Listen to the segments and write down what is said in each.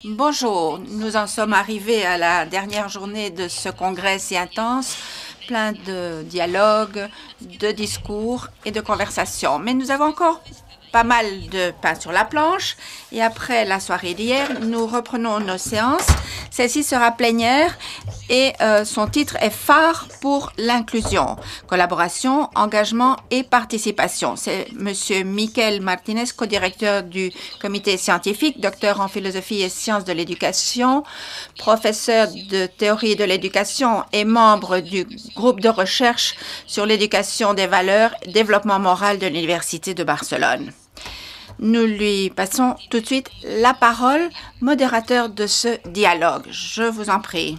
Bonjour, nous en sommes arrivés à la dernière journée de ce congrès si intense, plein de dialogues, de discours et de conversations. Mais nous avons encore pas mal de pain sur la planche et après la soirée d'hier, nous reprenons nos séances. Celle-ci sera plénière et son titre est Phare pour l'inclusion, collaboration, engagement et participation. C'est Monsieur Miquel Martinez, co-directeur du comité scientifique, docteur en philosophie et sciences de l'éducation, professeur de théorie de l'éducation et membre du groupe de recherche sur l'éducation des valeurs et développement moral de l'Université de Barcelone. Nous lui passons tout de suite la parole, modérateur de ce dialogue. Je vous en prie.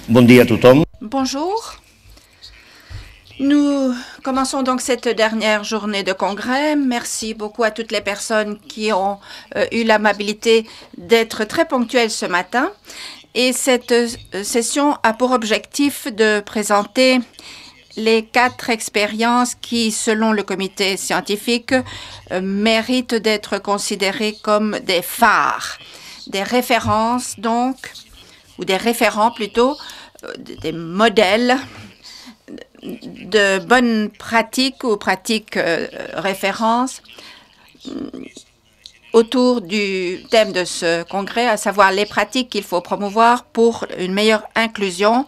Bon dia a tothom. Bonjour. Nous commençons donc cette dernière journée de congrès. Merci beaucoup à toutes les personnes qui ont eu l'amabilité d'être très ponctuelles ce matin. Et cette session a pour objectif de présenter les 4 expériences qui, selon le comité scientifique, méritent d'être considérées comme des phares, des références donc, ou des référents plutôt, des modèles de bonnes pratiques ou pratiques références autour du thème de ce congrès, à savoir les pratiques qu'il faut promouvoir pour une meilleure inclusion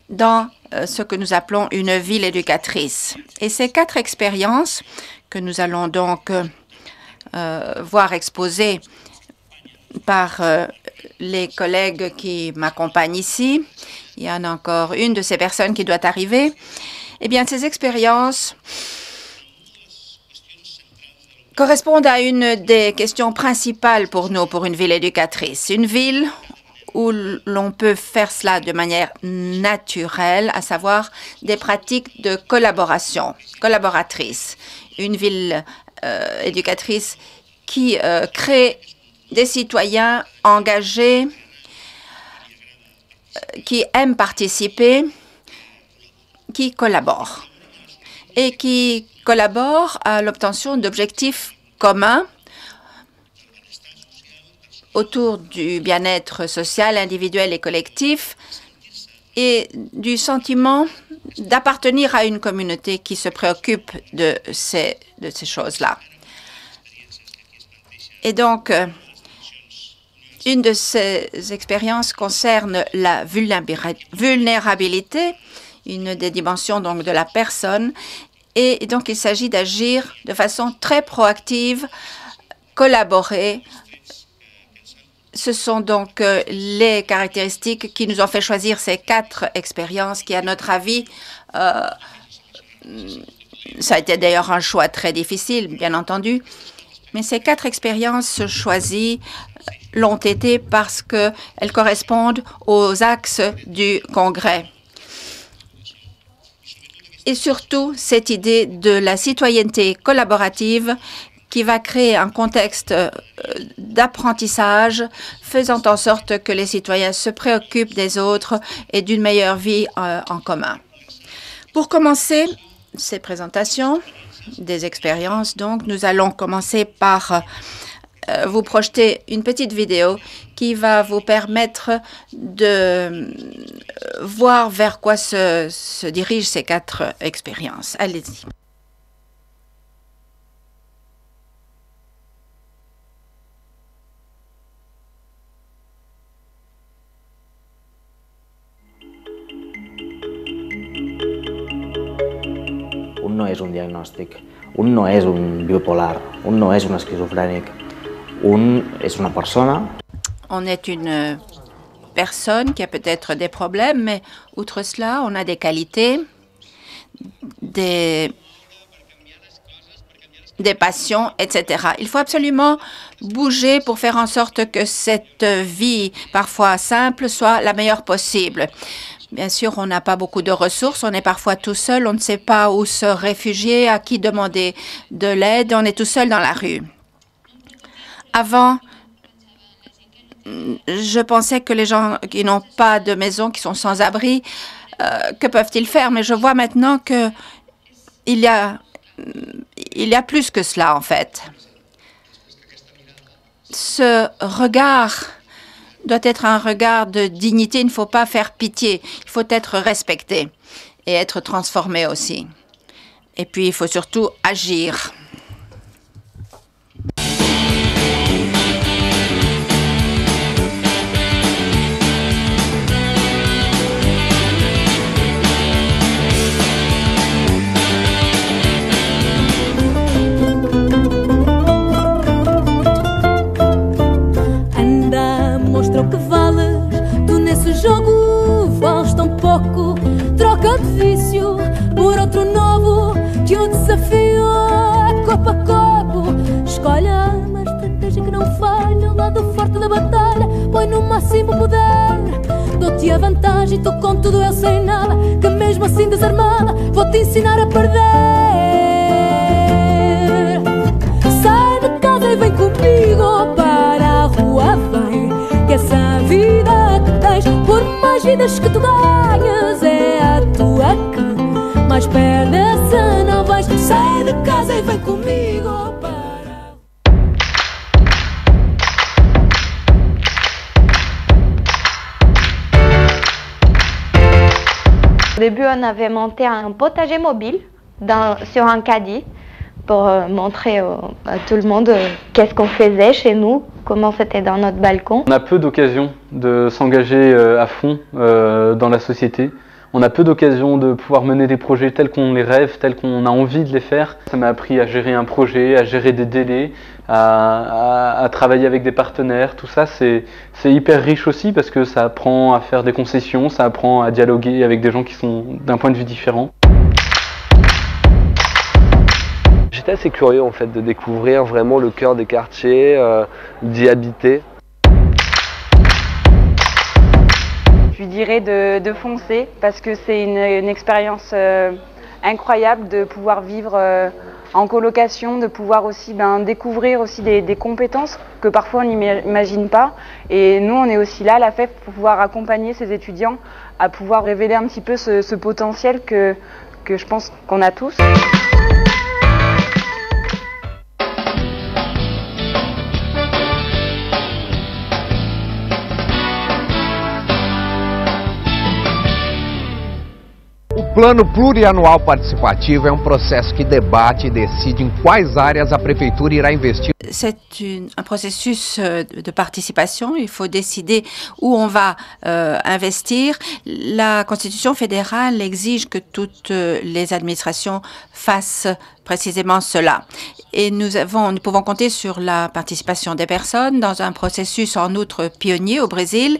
dans ce que nous appelons une ville éducatrice. Et ces 4 expériences que nous allons donc voir exposées par les collègues qui m'accompagnent ici. Il y en a encore une de ces personnes qui doit arriver. Eh bien, ces expériences correspondent à une des questions principales pour nous, pour une ville éducatrice. Une ville où l'on peut faire cela de manière naturelle, à savoir des pratiques de collaboration, collaboratrice. Une ville éducatrice qui crée des citoyens engagés, qui aiment participer, qui collaborent et qui collaborent à l'obtention d'objectifs communs autour du bien-être social, individuel et collectif et du sentiment d'appartenir à une communauté qui se préoccupe de ces choses-là. Et donc, une de ces expériences concerne la vulnérabilité, une des dimensions donc de la personne, et donc il s'agit d'agir de façon très proactive, collaborer. Ce sont donc les caractéristiques qui nous ont fait choisir ces 4 expériences qui, à notre avis, ça a été d'ailleurs un choix très difficile, bien entendu, mais ces 4 expériences choisies l'ont été parce qu'elles correspondent aux axes du Congrès. Et surtout, cette idée de la citoyenneté collaborative qui va créer un contexte d'apprentissage faisant en sorte que les citoyens se préoccupent des autres et d'une meilleure vie en commun. Pour commencer ces présentations des expériences, donc, nous allons commencer par vous projeter une petite vidéo qui va vous permettre de voir vers quoi se dirigent ces 4 expériences. Allez-y. Un no és un diagnòstic, un no és un bipolar, un no és un esquizofrènic, un és una persona. On est une personne qui a peut-être des problèmes, mais outre cela, on a des qualités, des passions, etc. Il faut absolument bouger pour faire en sorte que cette vie, parfois simple, soit la meilleure possible. Bien sûr, on n'a pas beaucoup de ressources, on est parfois tout seul, on ne sait pas où se réfugier, à qui demander de l'aide, on est tout seul dans la rue. Avant, je pensais que les gens qui n'ont pas de maison, qui sont sans abri, que peuvent-ils faire? Mais je vois maintenant qu'il y a il y a plus que cela, en fait. Ce regard doit être un regard de dignité. Il ne faut pas faire pitié. Il faut être respecté et être transformé aussi. Et puis, il faut surtout agir. Mostra o que vales, tu nesse jogo vales tão pouco. Troca de vício por outro novo, que o desafio é corpo a corpo. Escolhe uma estratégia que não falha, o lado forte da batalha, põe no máximo poder. Dou-te a vantagem e tu com tudo eu sei nada, que mesmo assim desarmada vou-te ensinar a perder. Sai de casa e vem comigo para a rua, vem, que essa vida que tens, por mais vidas que tu ganhas, é a tua que mais perde se não vais. Sai de casa e vem comigo para... Au début, on avait monté un potager mobile sur un caddie pour montrer à tout le monde qu'est-ce qu'on faisait chez nous, comment c'était dans notre balcon. On a peu d'occasions de s'engager à fond dans la société. On a peu d'occasions de pouvoir mener des projets tels qu'on les rêve, tels qu'on a envie de les faire. Ça m'a appris à gérer un projet, à gérer des délais, à travailler avec des partenaires. Tout ça, c'est hyper riche aussi parce que ça apprend à faire des concessions, ça apprend à dialoguer avec des gens qui sont d'un point de vue différent. J'étais assez curieux en fait de découvrir vraiment le cœur des quartiers, d'y habiter. Je dirais de foncer parce que c'est une expérience incroyable de pouvoir vivre en colocation, de pouvoir aussi découvrir aussi des compétences que parfois on n'imagine pas. Et nous, on est aussi là à la FEF pour pouvoir accompagner ces étudiants à pouvoir révéler un petit peu ce potentiel que je pense qu'on a tous. O Plano Plurianual Participativo é processo que debate e decide em quais áreas a Prefeitura irá investir. C'est un processus de participation. Il faut décider où on va investir. La Constitution fédérale exige que toutes les administrations fassent précisément cela. Et nous pouvons compter sur la participation des personnes dans un processus en outre pionnier au Brésil.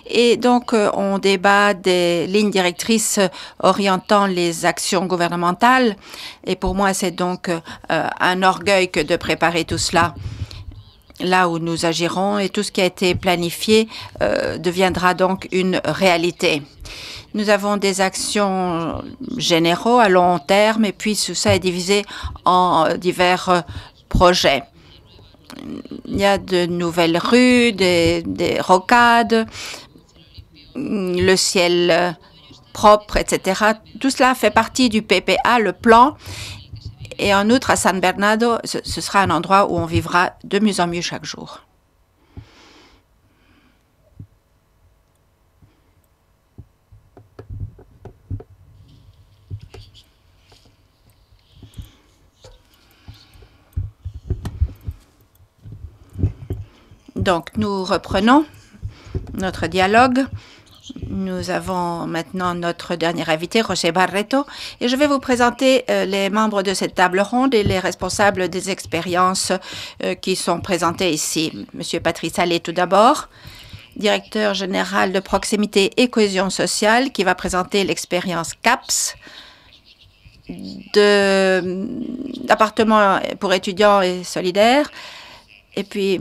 Et donc, on débat des lignes directrices orientant les actions gouvernementales. Et pour moi, c'est donc un orgueil que de préparer tout cela là où nous agirons, et tout ce qui a été planifié deviendra donc une réalité. Nous avons des actions généraux à long terme, et puis tout ça est divisé en divers projets. Il y a de nouvelles rues, des rocades, le ciel propre, etc. Tout cela fait partie du PPA, le plan. Et en outre, à San Bernardo, ce sera un endroit où on vivra de mieux en mieux chaque jour. Donc, nous reprenons notre dialogue. Nous avons maintenant notre dernier invité, José Barreto, et je vais vous présenter les membres de cette table ronde et les responsables des expériences qui sont présentés ici. Monsieur Patrice Allais, tout d'abord, directeur général de proximité et cohésion sociale, qui va présenter l'expérience CAPS d'appartements pour étudiants et solidaires, et puis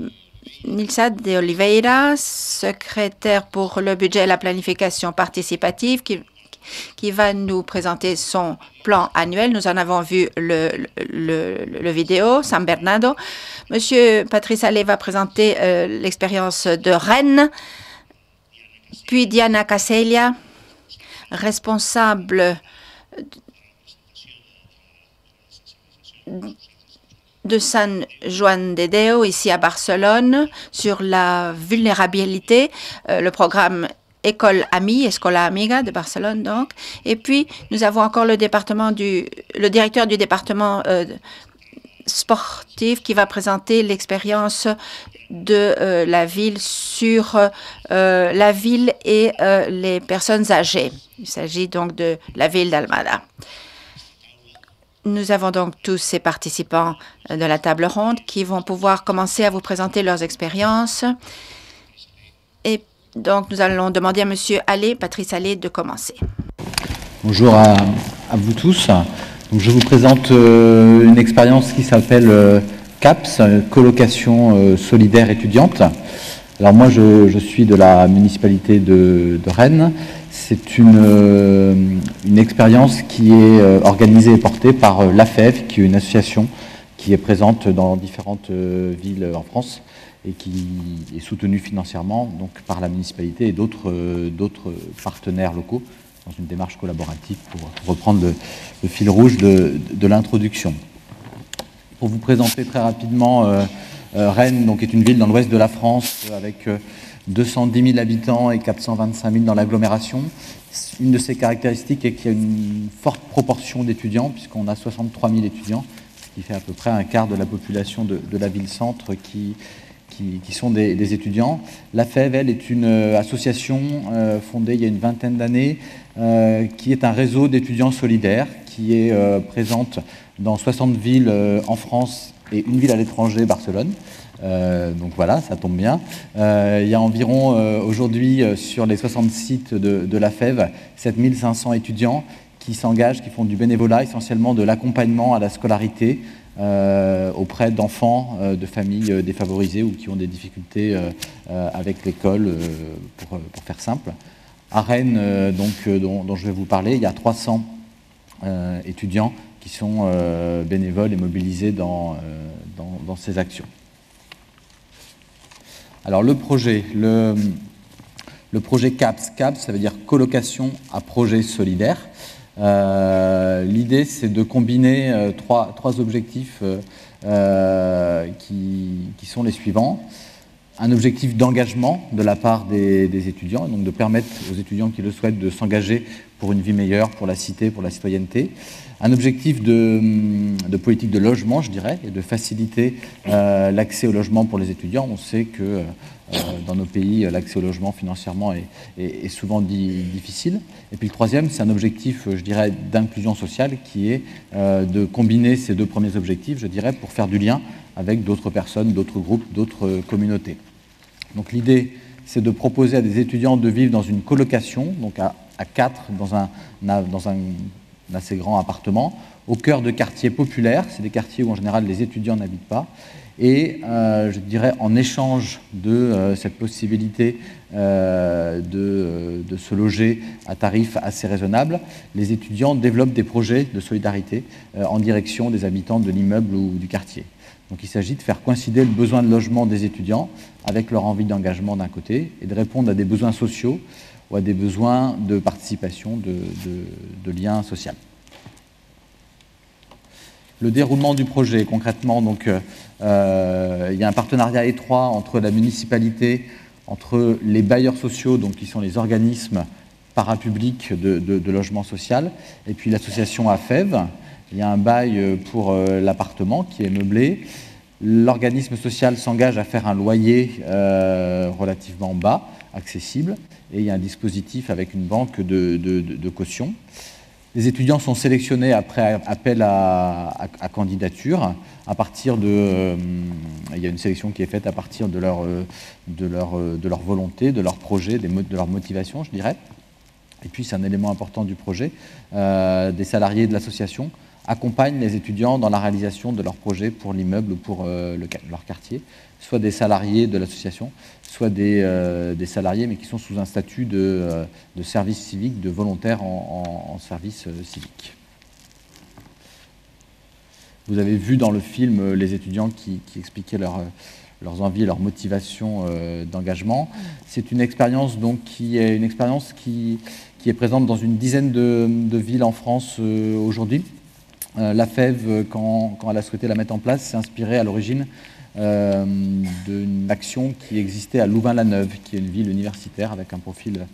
Nilsa de Oliveira, secrétaire pour le budget et la planification participative, qui va nous présenter son plan annuel. Nous en avons vu le vidéo, San Bernardo. Monsieur Patrice Allais va présenter l'expérience de Rennes. Puis Diana Casella, responsable de San Juan de Déu, ici à Barcelone, sur la vulnérabilité, le programme École Amie, Escola Amiga de Barcelone donc. Et puis, nous avons encore le directeur du département sportif qui va présenter l'expérience de la ville sur la ville et les personnes âgées. Il s'agit donc de la ville d'Almada. Nous avons donc tous ces participants de la table ronde qui vont pouvoir commencer à vous présenter leurs expériences. Et donc, nous allons demander à Monsieur Allais, Patrice Allais, de commencer. Bonjour à vous tous. Donc, je vous présente une expérience qui s'appelle CAPS, colocation solidaire étudiante. Alors moi, je suis de la municipalité de Rennes. C'est une expérience qui est organisée et portée par l'AFEV, qui est une association qui est présente dans différentes villes en France et qui est soutenue financièrement donc, par la municipalité et d'autres partenaires locaux dans une démarche collaborative pour reprendre le fil rouge de l'introduction. Pour vous présenter très rapidement, Rennes donc, est une ville dans l'ouest de la France avec 210 000 habitants et 425 000 dans l'agglomération. Une de ses caractéristiques est qu'il y a une forte proportion d'étudiants, puisqu'on a 63 000 étudiants, ce qui fait à peu près un quart de la population de la ville-centre qui sont des étudiants. La FEV, elle, est une association fondée il y a une vingtaine d'années, qui est un réseau d'étudiants solidaires, qui est présente dans 60 villes en France et une ville à l'étranger, Barcelone. Donc voilà, ça tombe bien. Il y a environ aujourd'hui sur les 60 sites de la FEV, 7500 étudiants qui s'engagent, qui font du bénévolat, essentiellement de l'accompagnement à la scolarité auprès d'enfants de familles défavorisées ou qui ont des difficultés avec l'école, pour faire simple. À Rennes, dont je vais vous parler, il y a 300 étudiants qui sont bénévoles et mobilisés dans ces actions. Alors le projet CAPS, ça veut dire colocation à projet solidaire. L'idée, c'est de combiner trois objectifs qui sont les suivants. Un objectif d'engagement de la part des étudiants, donc de permettre aux étudiants qui le souhaitent de s'engager pour une vie meilleure, pour la cité, pour la citoyenneté. Un objectif de politique de logement, je dirais, et de faciliter l'accès au logement pour les étudiants. On sait que dans nos pays, l'accès au logement financièrement est souvent difficile. Et puis le troisième, c'est un objectif, je dirais, d'inclusion sociale qui est de combiner ces deux premiers objectifs, je dirais, pour faire du lien avec d'autres personnes, d'autres groupes, d'autres communautés. Donc l'idée, c'est de proposer à des étudiants de vivre dans une colocation, donc à 4 dans un assez grand appartement, au cœur de quartiers populaires. C'est des quartiers où en général les étudiants n'habitent pas. Et je dirais en échange de cette possibilité de se loger à tarif assez raisonnable, les étudiants développent des projets de solidarité en direction des habitants de l'immeuble ou du quartier. Donc il s'agit de faire coïncider le besoin de logement des étudiants avec leur envie d'engagement d'un côté et de répondre à des besoins sociaux ou à des besoins de participation, de lien social. Le déroulement du projet, concrètement, donc, il y a un partenariat étroit entre la municipalité, entre les bailleurs sociaux, donc, qui sont les organismes parapublics de logement social, et puis l'association AFEV. Il y a un bail pour l'appartement qui est meublé. L'organisme social s'engage à faire un loyer relativement bas, accessible, et il y a un dispositif avec une banque de caution. Les étudiants sont sélectionnés après appel à candidature. À partir il y a une sélection qui est faite à partir de leur volonté, de leur projet, de leur motivation, je dirais. Et puis, c'est un élément important du projet. Des salariés de l'association accompagnent les étudiants dans la réalisation de leur projet pour l'immeuble ou pour leur quartier, soit des salariés de l'association, soit des salariés, mais qui sont sous un statut de service civique, de volontaires en service civique. Vous avez vu dans le film les étudiants qui expliquaient leurs envies et leurs motivations d'engagement. C'est une expérience donc qui est présente dans une dizaine de villes en France aujourd'hui. La FEV, quand elle a souhaité la mettre en place, s'est inspirée à l'origine d'une action qui existait à Louvain-la-Neuve, qui est une ville universitaire avec un profil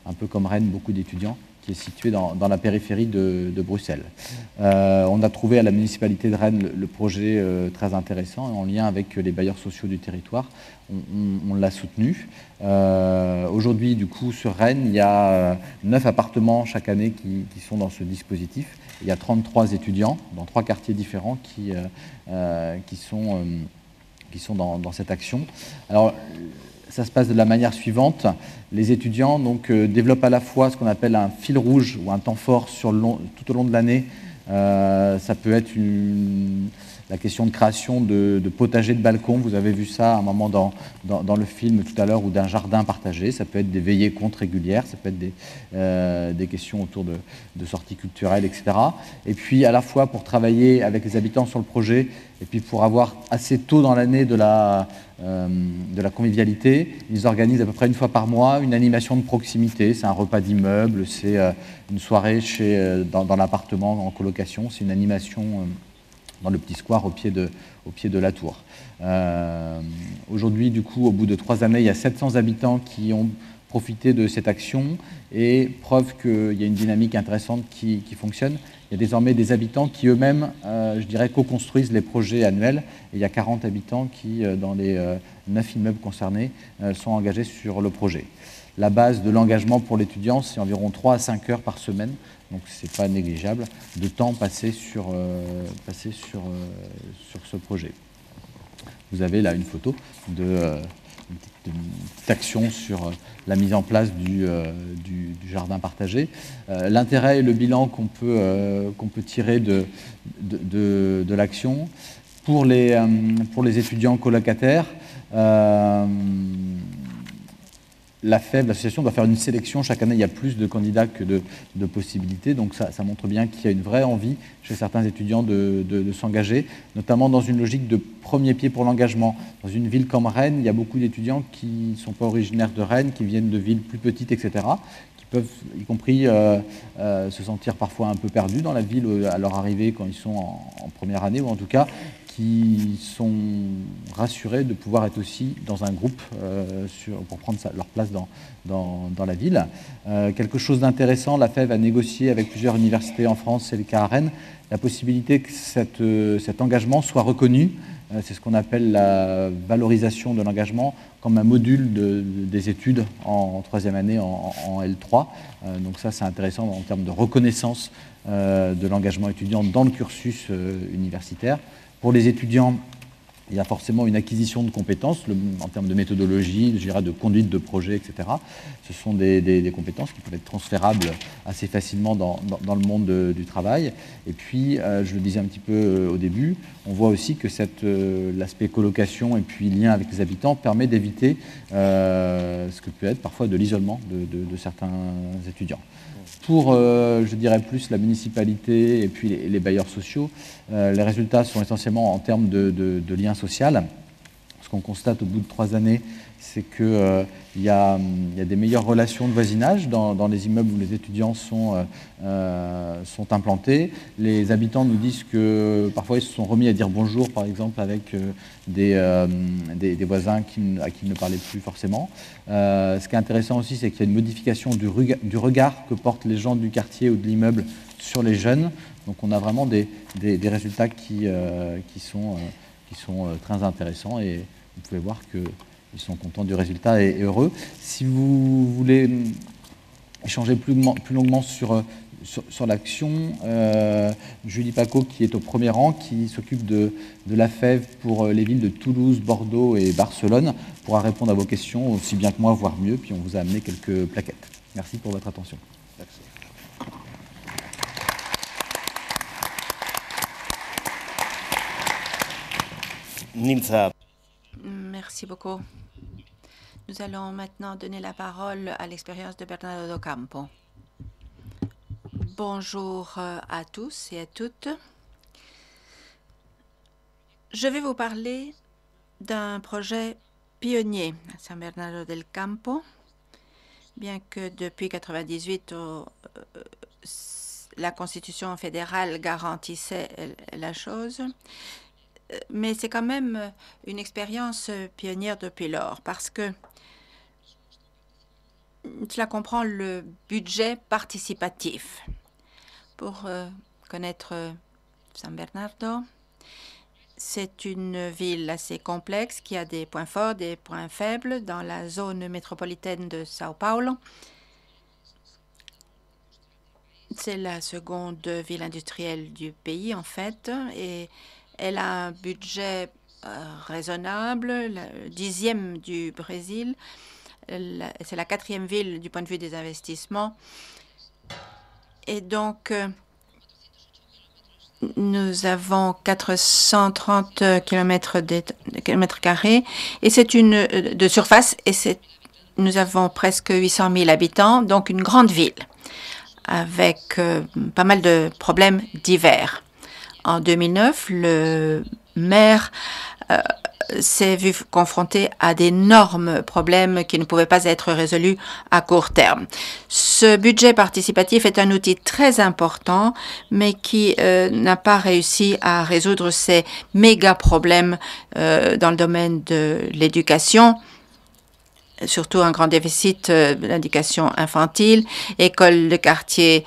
un peu comme Rennes, beaucoup d'étudiants, qui est située dans la périphérie de Bruxelles. On a trouvé à la municipalité de Rennes le projet très intéressant, en lien avec les bailleurs sociaux du territoire. On l'a soutenu. Aujourd'hui, du coup, sur Rennes, il y a 9 appartements chaque année qui sont dans ce dispositif. Il y a 33 étudiants dans 3 quartiers différents qui sont dans cette action. Alors, ça se passe de la manière suivante. Les étudiants donc, développent à la fois ce qu'on appelle un fil rouge ou un temps fort tout au long de l'année. Ça peut être la question de création de potagers de balcon. Vous avez vu ça à un moment dans le film tout à l'heure, ou d'un jardin partagé. Ça peut être des veillées contes régulières, ça peut être des questions autour de sorties culturelles, etc. Et puis à la fois pour travailler avec les habitants sur le projet, et puis pour avoir assez tôt dans l'année de la convivialité, ils organisent à peu près une fois par mois une animation de proximité. C'est un repas d'immeuble, c'est une soirée dans l'appartement en colocation, c'est une animation dans le petit square au pied de la tour. Aujourd'hui, du coup, au bout de 3 années, il y a 700 habitants qui ont profité de cette action, et preuve qu'il y a une dynamique intéressante qui fonctionne. Il y a désormais des habitants qui eux-mêmes, je dirais, co-construisent les projets annuels, et il y a 40 habitants qui, dans les 9 immeubles concernés, sont engagés sur le projet. La base de l'engagement pour l'étudiant, c'est environ 3 à 5 heures par semaine, donc ce n'est pas négligeable, de temps passé sur ce projet. Vous avez là une photo d'une petite action sur la mise en place du jardin partagé. L'intérêt et le bilan qu'on peut tirer de l'action pour les étudiants colocataires, la FEV, l'association, doit faire une sélection. Chaque année, il y a plus de candidats que de possibilités. Donc ça montre bien qu'il y a une vraie envie chez certains étudiants de s'engager, notamment dans une logique de premier pied pour l'engagement. Dans une ville comme Rennes, il y a beaucoup d'étudiants qui ne sont pas originaires de Rennes, qui viennent de villes plus petites, etc., qui peuvent, y compris, se sentir parfois un peu perdus dans la ville à leur arrivée quand ils sont en première année, ou en tout cas qui sont rassurés de pouvoir être aussi dans un groupe pour prendre leur place dans la ville. Quelque chose d'intéressant, la FEV a négocié avec plusieurs universités en France, c'est le cas à Rennes, la possibilité que cet engagement soit reconnu. C'est ce qu'on appelle la valorisation de l'engagement comme un module des études en 3e année en L3. Donc ça, c'est intéressant en termes de reconnaissance de l'engagement étudiant dans le cursus universitaire. Pour les étudiants, il y a forcément une acquisition de compétences en termes de méthodologie, je dirais de conduite de projet, etc. Ce sont des compétences qui peuvent être transférables assez facilement dans le monde du travail. Et puis, je le disais un petit peu au début, on voit aussi que l'aspect colocation et puis lien avec les habitants permet d'éviter ce que peut être parfois de l'isolement de certains étudiants. Pour, je dirais plus la municipalité et puis les bailleurs sociaux, les résultats sont essentiellement en termes de lien social. Ce qu'on constate au bout de 3 années, c'est qu'il y a des meilleures relations de voisinage dans les immeubles où les étudiants sont implantés. Les habitants nous disent que parfois ils se sont remis à dire bonjour, par exemple, avec des voisins à qui ils ne parlaient plus forcément. Ce qui est intéressant aussi, c'est qu'il y a une modification du regard que portent les gens du quartier ou de l'immeuble sur les jeunes. Donc on a vraiment des résultats qui sont très intéressants, et vous pouvez voir qu'ils sont contents du résultat et heureux. Si vous voulez échanger plus longuement sur l'action, Julie Paco, qui est au premier rang, qui s'occupe de la FEV pour les villes de Toulouse, Bordeaux et Barcelone, pourra répondre à vos questions aussi bien que moi, voire mieux, puis on vous a amené quelques plaquettes. Merci pour votre attention. Merci. Merci beaucoup. Nous allons maintenant donner la parole à l'expérience de Bernardo do Campo. Bonjour à tous et à toutes. Je vais vous parler d'un projet pionnier à San Bernardo del Campo. Bien que depuis 1998, la Constitution fédérale garantissait la chose. Mais c'est quand même une expérience pionnière depuis lors, parce que cela comprend le budget participatif. Pour connaître San Bernardo, c'est une ville assez complexe qui a des points forts, des points faibles dans la zone métropolitaine de Sao Paulo. C'est la seconde ville industrielle du pays, en fait, et elle a un budget raisonnable, le 10e du Brésil. C'est la 4e ville du point de vue des investissements. Et donc, nous avons 430 km² et c'est une de surface, et nous avons presque 800 000 habitants, donc une grande ville avec pas mal de problèmes divers. En 2009, le maire s'est vu confronté à d'énormes problèmes qui ne pouvaient pas être résolus à court terme. Ce budget participatif est un outil très important, mais qui n'a pas réussi à résoudre ces méga problèmes dans le domaine de l'éducation, surtout un grand déficit de l'éducation infantile, école de quartier,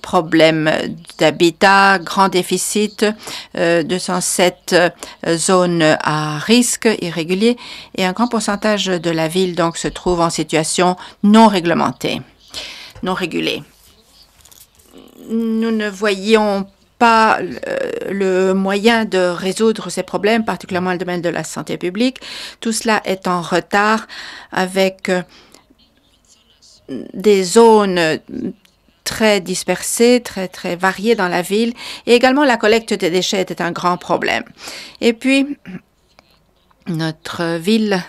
problème d'habitat, grand déficit, 207 zones à risque irrégulier, et un grand pourcentage de la ville donc se trouve en situation non réglementée, non régulée. Nous ne voyions pas le moyen de résoudre ces problèmes, particulièrement dans le domaine de la santé publique. Tout cela est en retard avec des zones très dispersées, très variées dans la ville. Et également, la collecte des déchets était un grand problème. Et puis, notre ville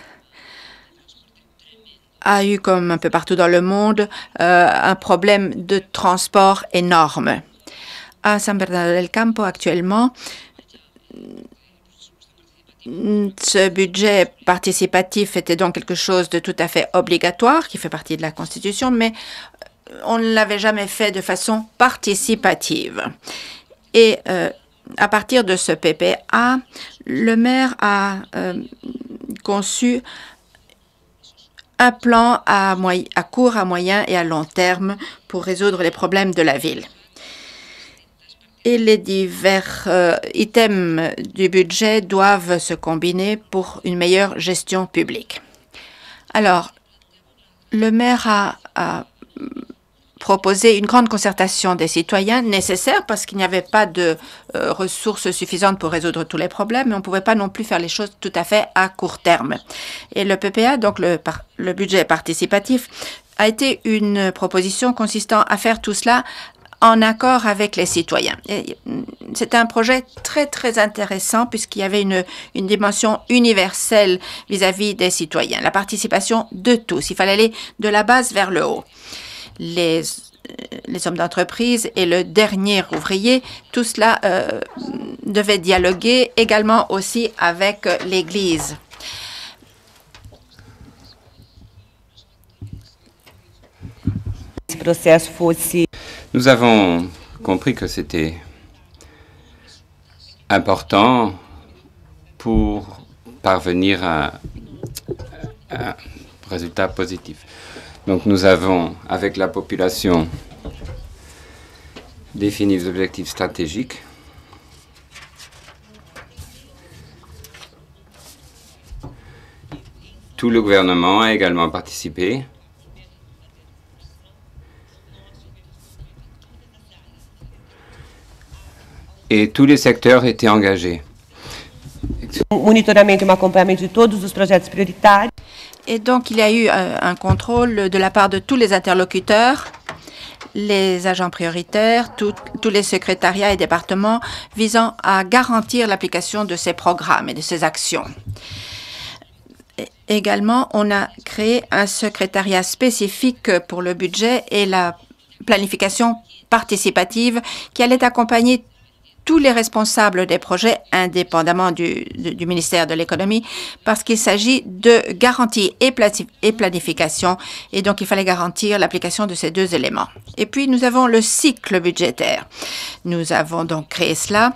a eu, comme un peu partout dans le monde, un problème de transport énorme. À San Bernardo del Campo, actuellement, ce budget participatif était donc quelque chose de tout à fait obligatoire, qui fait partie de la Constitution, mais on ne l'avait jamais fait de façon participative. Et à partir de ce PPA, le maire a conçu un plan à court, à moyen et à long terme pour résoudre les problèmes de la ville. Et les divers items du budget doivent se combiner pour une meilleure gestion publique. Alors, le maire a proposé une grande concertation des citoyens, nécessaire parce qu'il n'y avait pas de ressources suffisantes pour résoudre tous les problèmes, mais on ne pouvait pas non plus faire les choses tout à fait à court terme. Et le PPA, donc le budget participatif, a été une proposition consistant à faire tout cela en accord avec les citoyens. C'est un projet très intéressant puisqu'il y avait une dimension universelle vis-à-vis des citoyens, la participation de tous. Il fallait aller de la base vers le haut. Les hommes d'entreprise et le dernier ouvrier, tout cela devait dialoguer également aussi avec l'Église. Nous avons compris que c'était important pour parvenir à un résultat positif. Donc nous avons, avec la population, défini des objectifs stratégiques. Tout le gouvernement a également participé. Et tous les secteurs étaient engagés. Et donc, il y a eu un contrôle de la part de tous les interlocuteurs, les agents prioritaires, tous les secrétariats et départements visant à garantir l'application de ces programmes et de ces actions. Également, on a créé un secrétariat spécifique pour le budget et la planification participative qui allait accompagner tous les responsables des projets, indépendamment du ministère de l'Économie, parce qu'il s'agit de garantie et planification, et donc il fallait garantir l'application de ces deux éléments. Et puis, nous avons le cycle budgétaire. Nous avons donc créé cela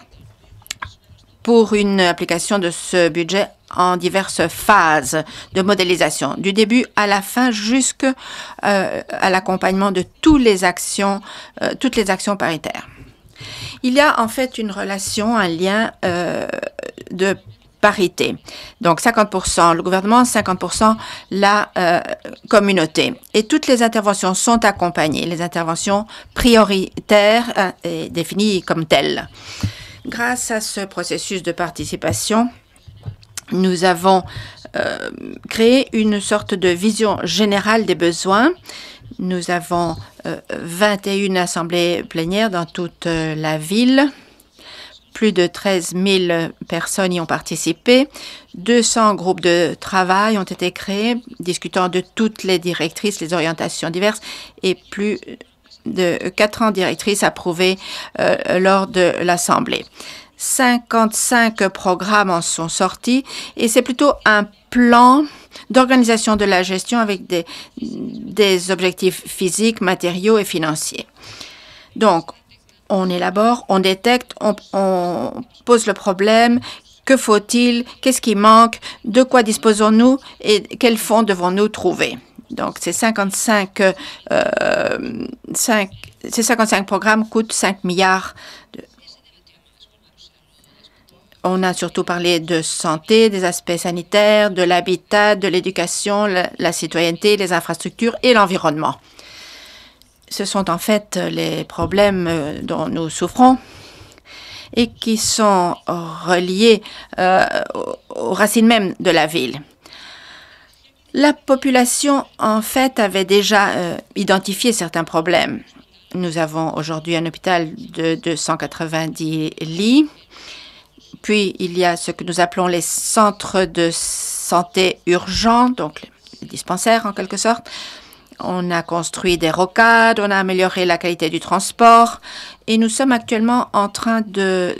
pour une application de ce budget en diverses phases de modélisation, du début à la fin jusqu'à l'accompagnement de toutes les actions paritaires. Il y a en fait une relation, un lien de parité. Donc 50% le gouvernement, 50% la communauté. Et toutes les interventions sont accompagnées, les interventions prioritaires et définies comme telles. Grâce à ce processus de participation, nous avons créé une sorte de vision générale des besoins. Nous avons 21 assemblées plénières dans toute la ville. Plus de 13 000 personnes y ont participé. 200 groupes de travail ont été créés, discutant de toutes les directrices, les orientations diverses, et plus de 400 directrices approuvées lors de l'Assemblée. 55 programmes en sont sortis et c'est plutôt un plan d'organisation de la gestion avec des objectifs physiques, matériaux et financiers. Donc, on élabore, on détecte, on pose le problème. Que faut-il? Qu'est-ce qui manque? De quoi disposons-nous? Et quels fonds devons-nous trouver? Donc, ces 55 programmes coûtent 5 milliards. On a surtout parlé de santé, des aspects sanitaires, de l'habitat, de l'éducation, la citoyenneté, les infrastructures et l'environnement. Ce sont en fait les problèmes dont nous souffrons et qui sont reliés aux racines même de la ville. La population, en fait, avait déjà identifié certains problèmes. Nous avons aujourd'hui un hôpital de 290 lits. Puis, il y a ce que nous appelons les centres de santé urgents, donc les dispensaires en quelque sorte. On a construit des rocades, on a amélioré la qualité du transport et nous sommes actuellement en train de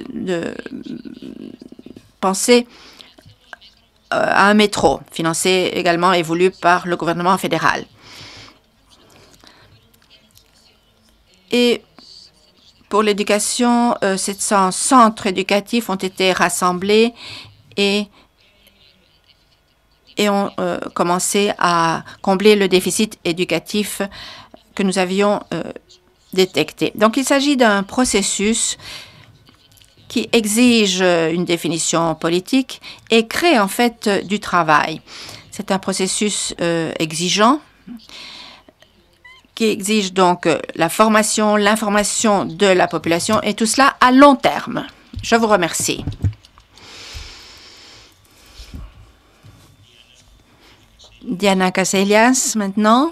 penser à un métro, financé également et voulu par le gouvernement fédéral. Et pour l'éducation, 700 centres éducatifs ont été rassemblés et ont commencé à combler le déficit éducatif que nous avions détecté. Donc, il s'agit d'un processus qui exige une définition politique et crée en fait du travail. C'est un processus exigeant qui exige donc la formation, l'information de la population et tout cela à long terme. Je vous remercie. Diana Casellas, maintenant,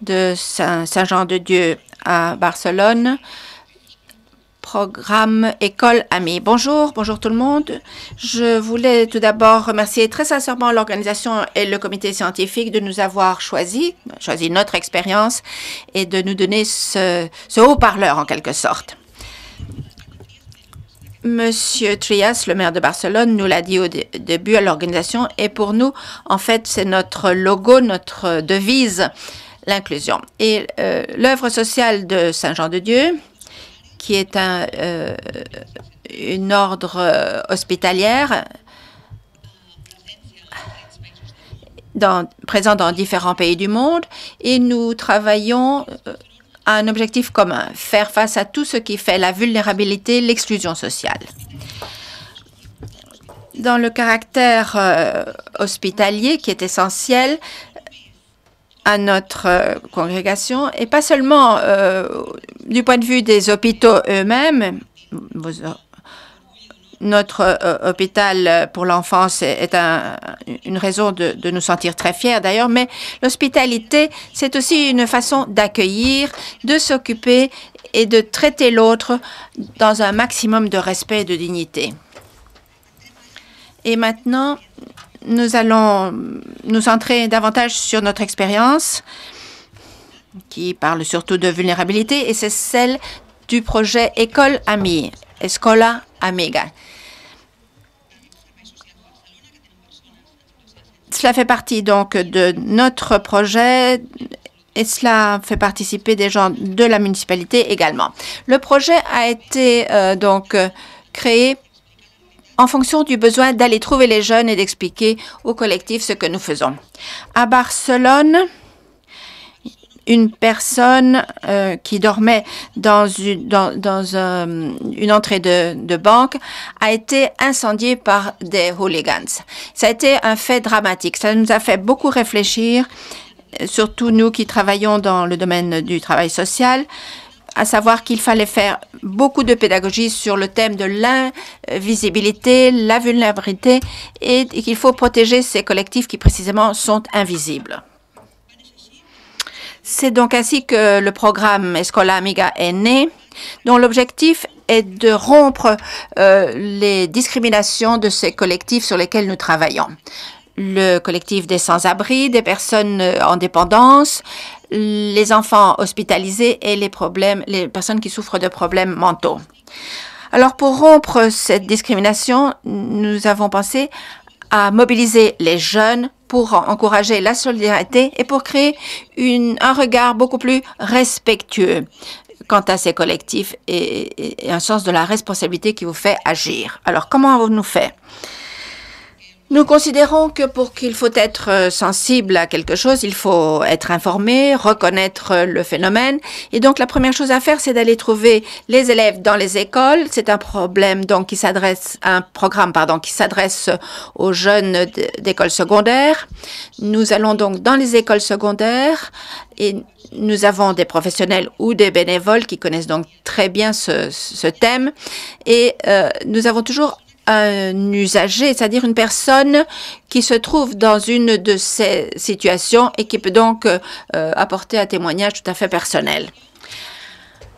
de Saint-Jean-de-Dieu à Barcelone. Programme École Amie. Bonjour, bonjour tout le monde. Je voulais tout d'abord remercier très sincèrement l'organisation et le comité scientifique de nous avoir choisi notre expérience et de nous donner ce haut-parleur en quelque sorte. Monsieur Trias, le maire de Barcelone, nous l'a dit au début à l'organisation et pour nous, en fait, c'est notre logo, notre devise, l'inclusion. Et l'œuvre sociale de Saint-Jean-de-Dieu, qui est une ordre hospitalière présent dans différents pays du monde et nous travaillons à un objectif commun, faire face à tout ce qui fait la vulnérabilité, l'exclusion sociale. Dans le caractère hospitalier qui est essentiel à notre congrégation, et pas seulement du point de vue des hôpitaux eux-mêmes. Notre hôpital pour l'enfance est une raison de nous sentir très fiers d'ailleurs, mais l'hospitalité, c'est aussi une façon d'accueillir, de s'occuper et de traiter l'autre dans un maximum de respect et de dignité. Et maintenant, nous allons nous centrer davantage sur notre expérience qui parle surtout de vulnérabilité et c'est celle du projet École Amie. Escola Amiga. Cela fait partie donc de notre projet et cela fait participer des gens de la municipalité également. Le projet a été créé en fonction du besoin d'aller trouver les jeunes et d'expliquer au collectif ce que nous faisons. À Barcelone, une personne qui dormait dans une entrée de banque a été incendiée par des hooligans. Ça a été un fait dramatique. Ça nous a fait beaucoup réfléchir, surtout nous qui travaillons dans le domaine du travail social, à savoir qu'il fallait faire beaucoup de pédagogie sur le thème de l'invisibilité, la vulnérabilité et qu'il faut protéger ces collectifs qui précisément sont invisibles. C'est donc ainsi que le programme Escola Amiga est né, dont l'objectif est de rompre les discriminations de ces collectifs sur lesquels nous travaillons. Le collectif des sans-abri, des personnes en dépendance, les enfants hospitalisés et les personnes qui souffrent de problèmes mentaux. Alors, pour rompre cette discrimination, nous avons pensé à mobiliser les jeunes pour encourager la solidarité et pour créer un regard beaucoup plus respectueux quant à ces collectifs et un sens de la responsabilité qui vous fait agir. Alors, comment avons-nous fait? Nous considérons que pour qu'il faut être sensible à quelque chose, il faut être informé, reconnaître le phénomène. Et donc, la première chose à faire, c'est d'aller trouver les élèves dans les écoles. C'est un programme qui s'adresse aux jeunes d'écoles secondaires. Nous allons donc dans les écoles secondaires et nous avons des professionnels ou des bénévoles qui connaissent donc très bien ce thème. Et nous avons toujours un usager, c'est-à-dire une personne qui se trouve dans une de ces situations et qui peut donc apporter un témoignage tout à fait personnel.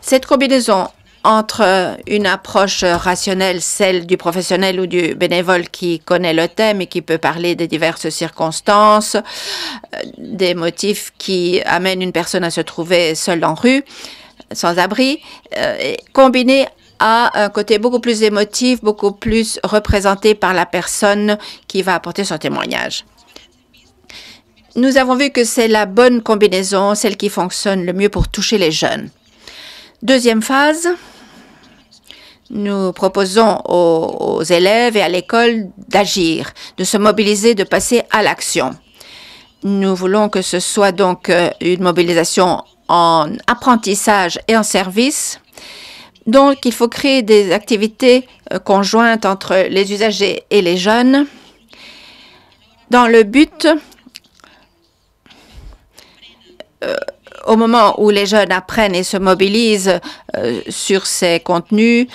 Cette combinaison entre une approche rationnelle, celle du professionnel ou du bénévole qui connaît le thème et qui peut parler des diverses circonstances, des motifs qui amènent une personne à se trouver seule en rue, sans abri, combinée à un côté beaucoup plus émotif, beaucoup plus représenté par la personne qui va apporter son témoignage. Nous avons vu que c'est la bonne combinaison, celle qui fonctionne le mieux pour toucher les jeunes. Deuxième phase, nous proposons aux élèves et à l'école d'agir, de se mobiliser, de passer à l'action. Nous voulons que ce soit donc une mobilisation en apprentissage et en service. Donc, il faut créer des activités conjointes entre les usagers et les jeunes dans le but, au moment où les jeunes apprennent et se mobilisent sur ces contenus,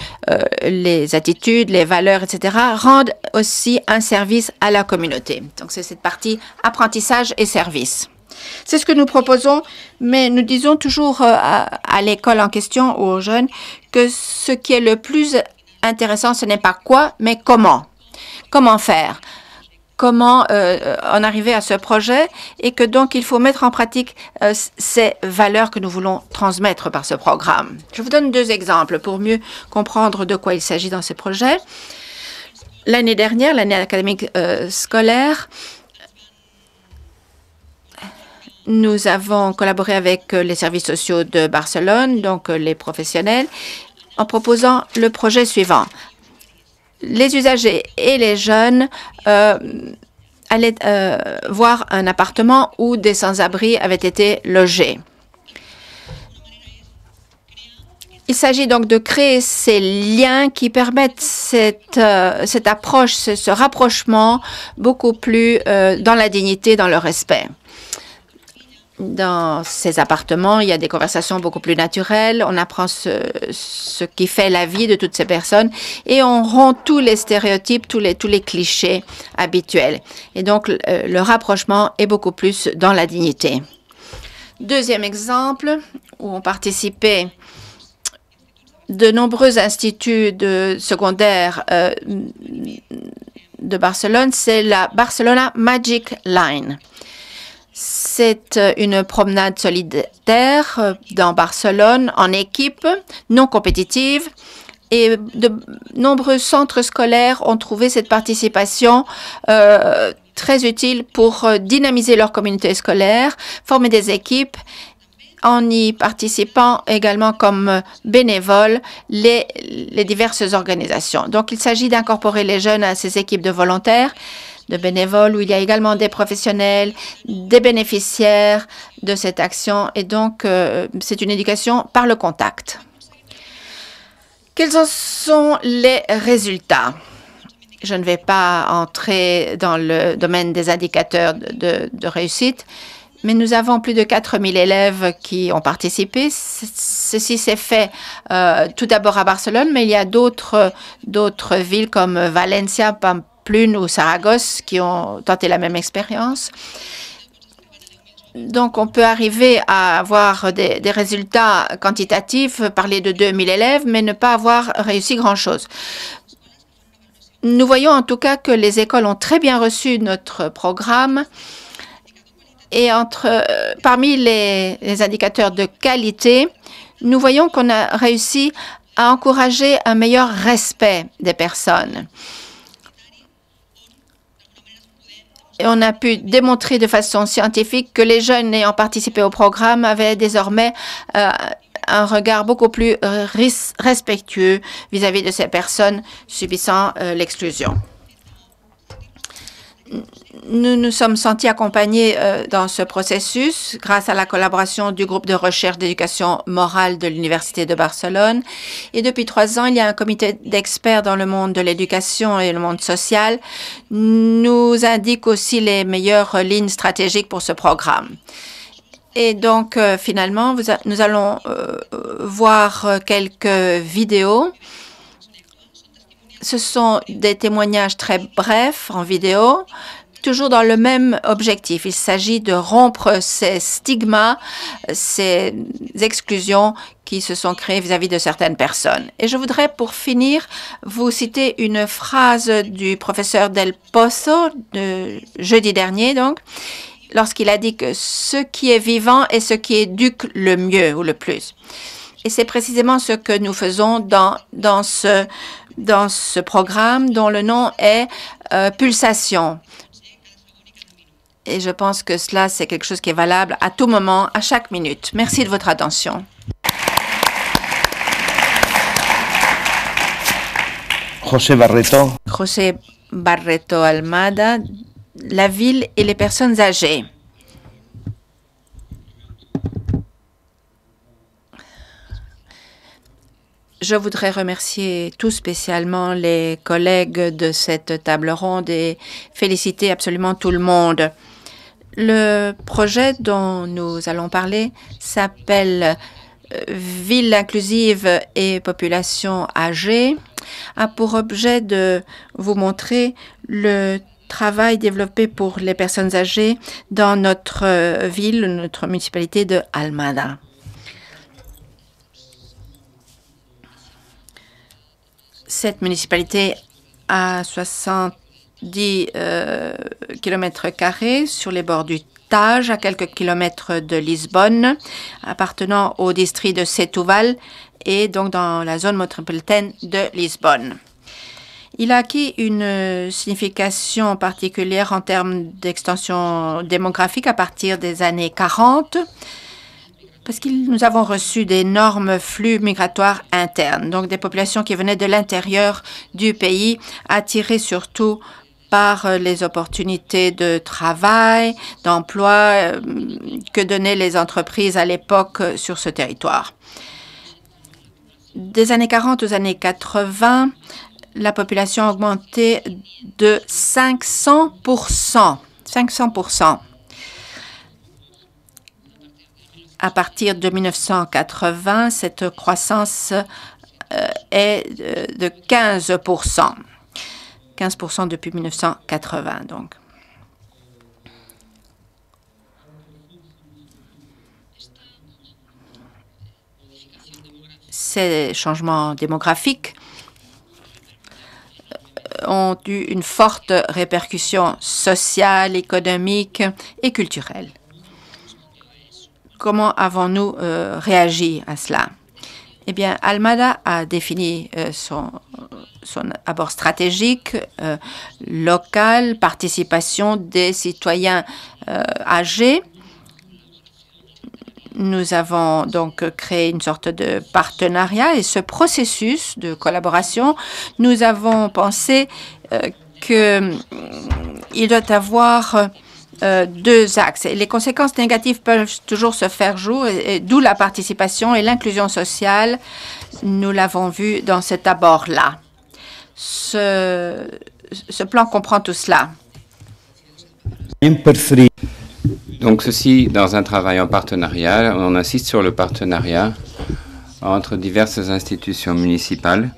les attitudes, les valeurs, etc., rendent aussi un service à la communauté. Donc, c'est cette partie apprentissage et service. C'est ce que nous proposons, mais nous disons toujours à l'école en question ou aux jeunes que ce qui est le plus intéressant, ce n'est pas quoi, mais comment. Comment faire? Comment en arriver à ce projet et que donc il faut mettre en pratique ces valeurs que nous voulons transmettre par ce programme. Je vous donne deux exemples pour mieux comprendre de quoi il s'agit dans ces projets. L'année dernière, l'année académique scolaire, nous avons collaboré avec les services sociaux de Barcelone, donc les professionnels, en proposant le projet suivant. Les usagers et les jeunes allaient voir un appartement où des sans-abri avaient été logés. Il s'agit donc de créer ces liens qui permettent cette approche, ce rapprochement beaucoup plus dans la dignité, dans le respect. Dans ces appartements, il y a des conversations beaucoup plus naturelles. On apprend ce qui fait la vie de toutes ces personnes et on rompt tous les stéréotypes, tous les clichés habituels. Et donc, le rapprochement est beaucoup plus dans la dignité. Deuxième exemple, où ont participé de nombreux instituts de secondaires de Barcelone, c'est la Barcelona Magic Line. C'est une promenade solidaire dans Barcelone en équipe, non compétitive, Et de nombreux centres scolaires ont trouvé cette participation très utile pour dynamiser leur communauté scolaire, former des équipes, en y participant également comme bénévoles les diverses organisations. Donc, il s'agit d'incorporer les jeunes à ces équipes de volontaires, de bénévoles, où il y a également des professionnels, des bénéficiaires de cette action. Et donc, c'est une éducation par le contact. Quels en sont les résultats? Je ne vais pas entrer dans le domaine des indicateurs de réussite, mais nous avons plus de 4000 élèves qui ont participé. Ceci s'est fait tout d'abord à Barcelone, mais il y a d'autres villes comme Valencia, Pamplune ou Saragosse qui ont tenté la même expérience. Donc, on peut arriver à avoir des résultats quantitatifs, parler de 2000 élèves, mais ne pas avoir réussi grand-chose. Nous voyons en tout cas que les écoles ont très bien reçu notre programme. Et parmi les indicateurs de qualité, nous voyons qu'on a réussi à encourager un meilleur respect des personnes. Et on a pu démontrer de façon scientifique que les jeunes ayant participé au programme avaient désormais un regard beaucoup plus respectueux vis-à-vis de ces personnes subissant l'exclusion. Nous nous sommes sentis accompagnés dans ce processus grâce à la collaboration du groupe de recherche d'éducation morale de l'Université de Barcelone. Et depuis 3 ans, il y a un comité d'experts dans le monde de l'éducation et le monde social nous indique aussi les meilleures lignes stratégiques pour ce programme. Et donc, finalement, nous allons voir quelques vidéos. Ce sont des témoignages très brefs en vidéo, toujours dans le même objectif. Il s'agit de rompre ces stigmas, ces exclusions qui se sont créées vis-à-vis de certaines personnes. Et je voudrais, pour finir, vous citer une phrase du professeur Del Pozo, de jeudi dernier, donc, lorsqu'il a dit que ce qui est vivant est ce qui éduque le mieux ou le plus. Et c'est précisément ce que nous faisons dans ce programme dont le nom est Pulsation. Et je pense que cela, c'est quelque chose qui est valable à tout moment, à chaque minute. Merci de votre attention. José Barreto Almada, la ville et les personnes âgées. Je voudrais remercier tout spécialement les collègues de cette table ronde et féliciter absolument tout le monde. Le projet dont nous allons parler s'appelle Ville inclusive et population âgée, a pour objet de vous montrer le travail développé pour les personnes âgées dans notre ville, notre municipalité de Almada. Cette municipalité a 70 km² sur les bords du Tage, à quelques kilomètres de Lisbonne, appartenant au district de Setúbal et donc dans la zone métropolitaine de Lisbonne. Il a acquis une signification particulière en termes d'extension démographique à partir des années 40, parce que nous avons reçu d'énormes flux migratoires internes, donc des populations qui venaient de l'intérieur du pays, attirées surtout par les opportunités de travail, d'emploi que donnaient les entreprises à l'époque sur ce territoire. Des années 40 aux années 80, la population a augmenté de 500%. 500%. À partir de 1980, cette croissance est de 15%. 15% depuis 1980, donc. Ces changements démographiques ont eu une forte répercussion sociale, économique et culturelle. Comment avons-nous réagi à cela? Eh bien, Almada a défini son abord stratégique, local, participation des citoyens âgés. Nous avons donc créé une sorte de partenariat et ce processus de collaboration, nous avons pensé qu'il doit avoir deux axes. Et les conséquences négatives peuvent toujours se faire jour, et d'où la participation et l'inclusion sociale. Nous l'avons vu dans cet abord-là. Ce plan comprend tout cela. Donc ceci, dans un travail en partenariat, on insiste sur le partenariat entre diverses institutions municipales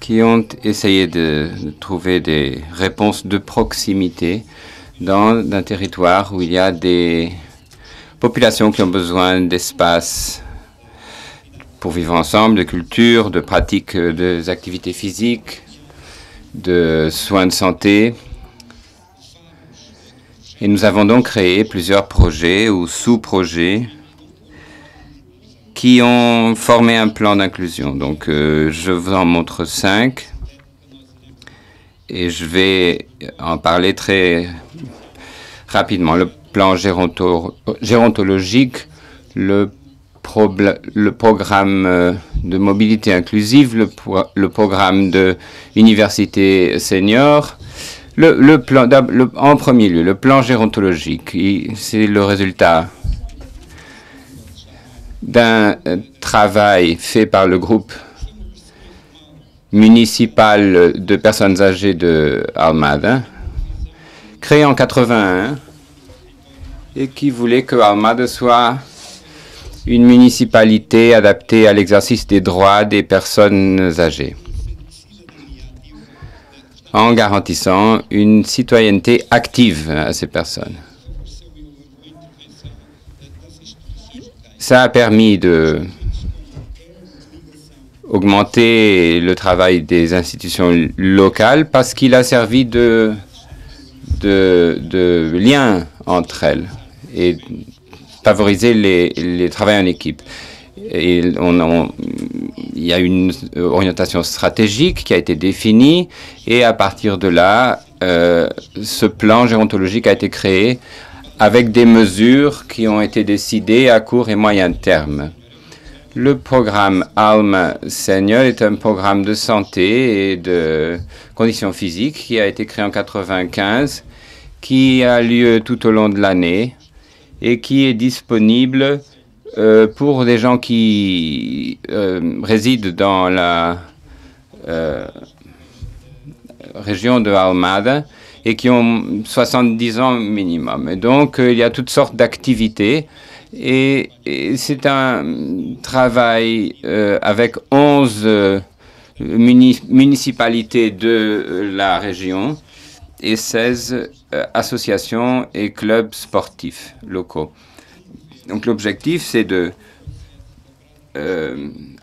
qui ont essayé de trouver des réponses de proximité dans un territoire où il y a des populations qui ont besoin d'espace pour vivre ensemble, de culture, de pratiques des activités physiques, de soins de santé. Et nous avons donc créé plusieurs projets ou sous-projets qui ont formé un plan d'inclusion. Donc, je vous en montre 5 et je vais en parler très rapidement. Le plan gérontologique, le programme de mobilité inclusive, le programme de université senior. En premier lieu, le plan gérontologique, c'est le résultat d'un travail fait par le groupe municipal de personnes âgées de Almada, créé en 1981 et qui voulait que Almada soit une municipalité adaptée à l'exercice des droits des personnes âgées, en garantissant une citoyenneté active à ces personnes. Ça a permis d'augmenter le travail des institutions locales parce qu'il a servi de lien entre elles et favoriser les travaux en équipe. Et il y a une orientation stratégique qui a été définie et à partir de là, ce plan gérontologique a été créé avec des mesures qui ont été décidées à court et moyen terme. Le programme ALMA Senior est un programme de santé et de conditions physiques qui a été créé en 1995, qui a lieu tout au long de l'année et qui est disponible pour des gens qui résident dans la région de Almada et qui ont 70 ans minimum. Et donc, il y a toutes sortes d'activités et c'est un travail avec 11 municipalités de la région et 16 associations et clubs sportifs locaux. Donc l'objectif, c'est de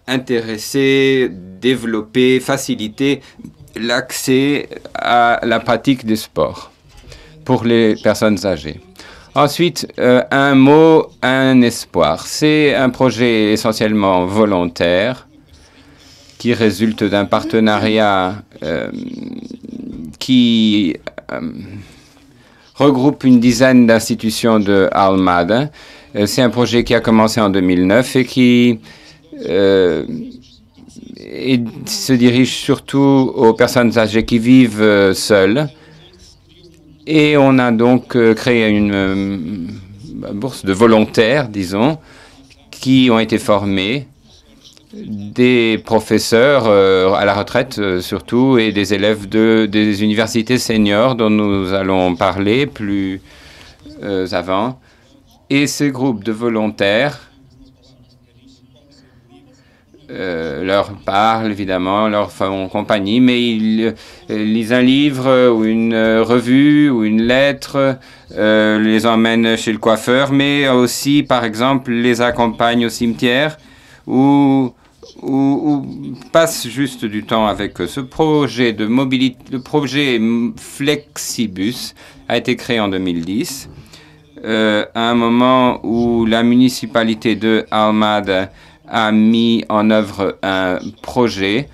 intéresser, développer, faciliter l'accès à la pratique du sport pour les personnes âgées. Ensuite, un mot, un espoir. C'est un projet essentiellement volontaire qui résulte d'un partenariat qui regroupe une dizaine d'institutions de Almada. C'est un projet qui a commencé en 2009 et qui se dirige surtout aux personnes âgées qui vivent seules. Et on a donc créé une bourse de volontaires, disons, qui ont été formés, des professeurs à la retraite surtout, et des élèves des universités seniors dont nous allons parler plus avant. Et ces groupes de volontaires leur parlent évidemment, leur font compagnie, mais ils lisent un livre ou une revue ou une lettre, les emmènent chez le coiffeur, mais aussi, par exemple, les accompagnent au cimetière ou passent juste du temps avec eux. Ce projet de mobilité, le projet Flexibus a été créé en 2010. À un moment où la municipalité de Almada a mis en œuvre un projet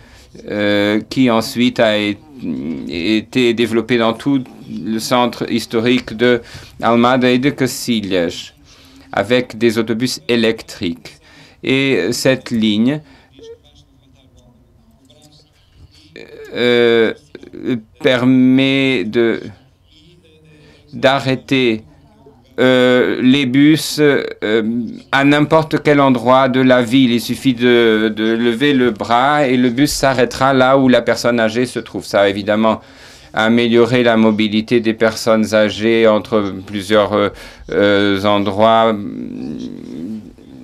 qui ensuite a été développé dans tout le centre historique de Almada et de Cacilhas, avec des autobus électriques. Et cette ligne permet d'arrêter les bus à n'importe quel endroit de la ville. Il suffit de lever le bras et le bus s'arrêtera là où la personne âgée se trouve. Ça a évidemment amélioré la mobilité des personnes âgées entre plusieurs endroits.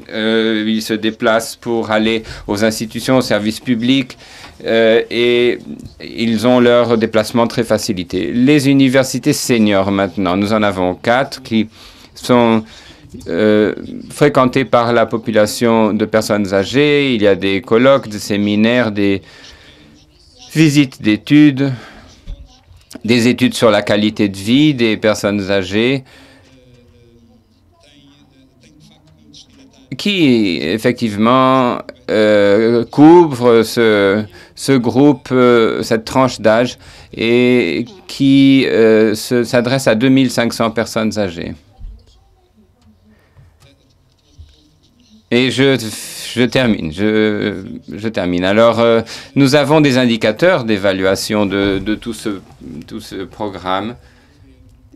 Ils se déplacent pour aller aux institutions, aux services publics et ils ont leur déplacement très facilité. Les universités seniors maintenant, nous en avons 4 qui sont fréquentées par la population de personnes âgées. Il y a des colloques, des séminaires, des visites d'études, des études sur la qualité de vie des personnes âgées, qui effectivement couvre ce groupe, cette tranche d'âge, et qui s'adresse à 2500 personnes âgées. Et je termine. Je termine. Alors, nous avons des indicateurs d'évaluation de tout ce programme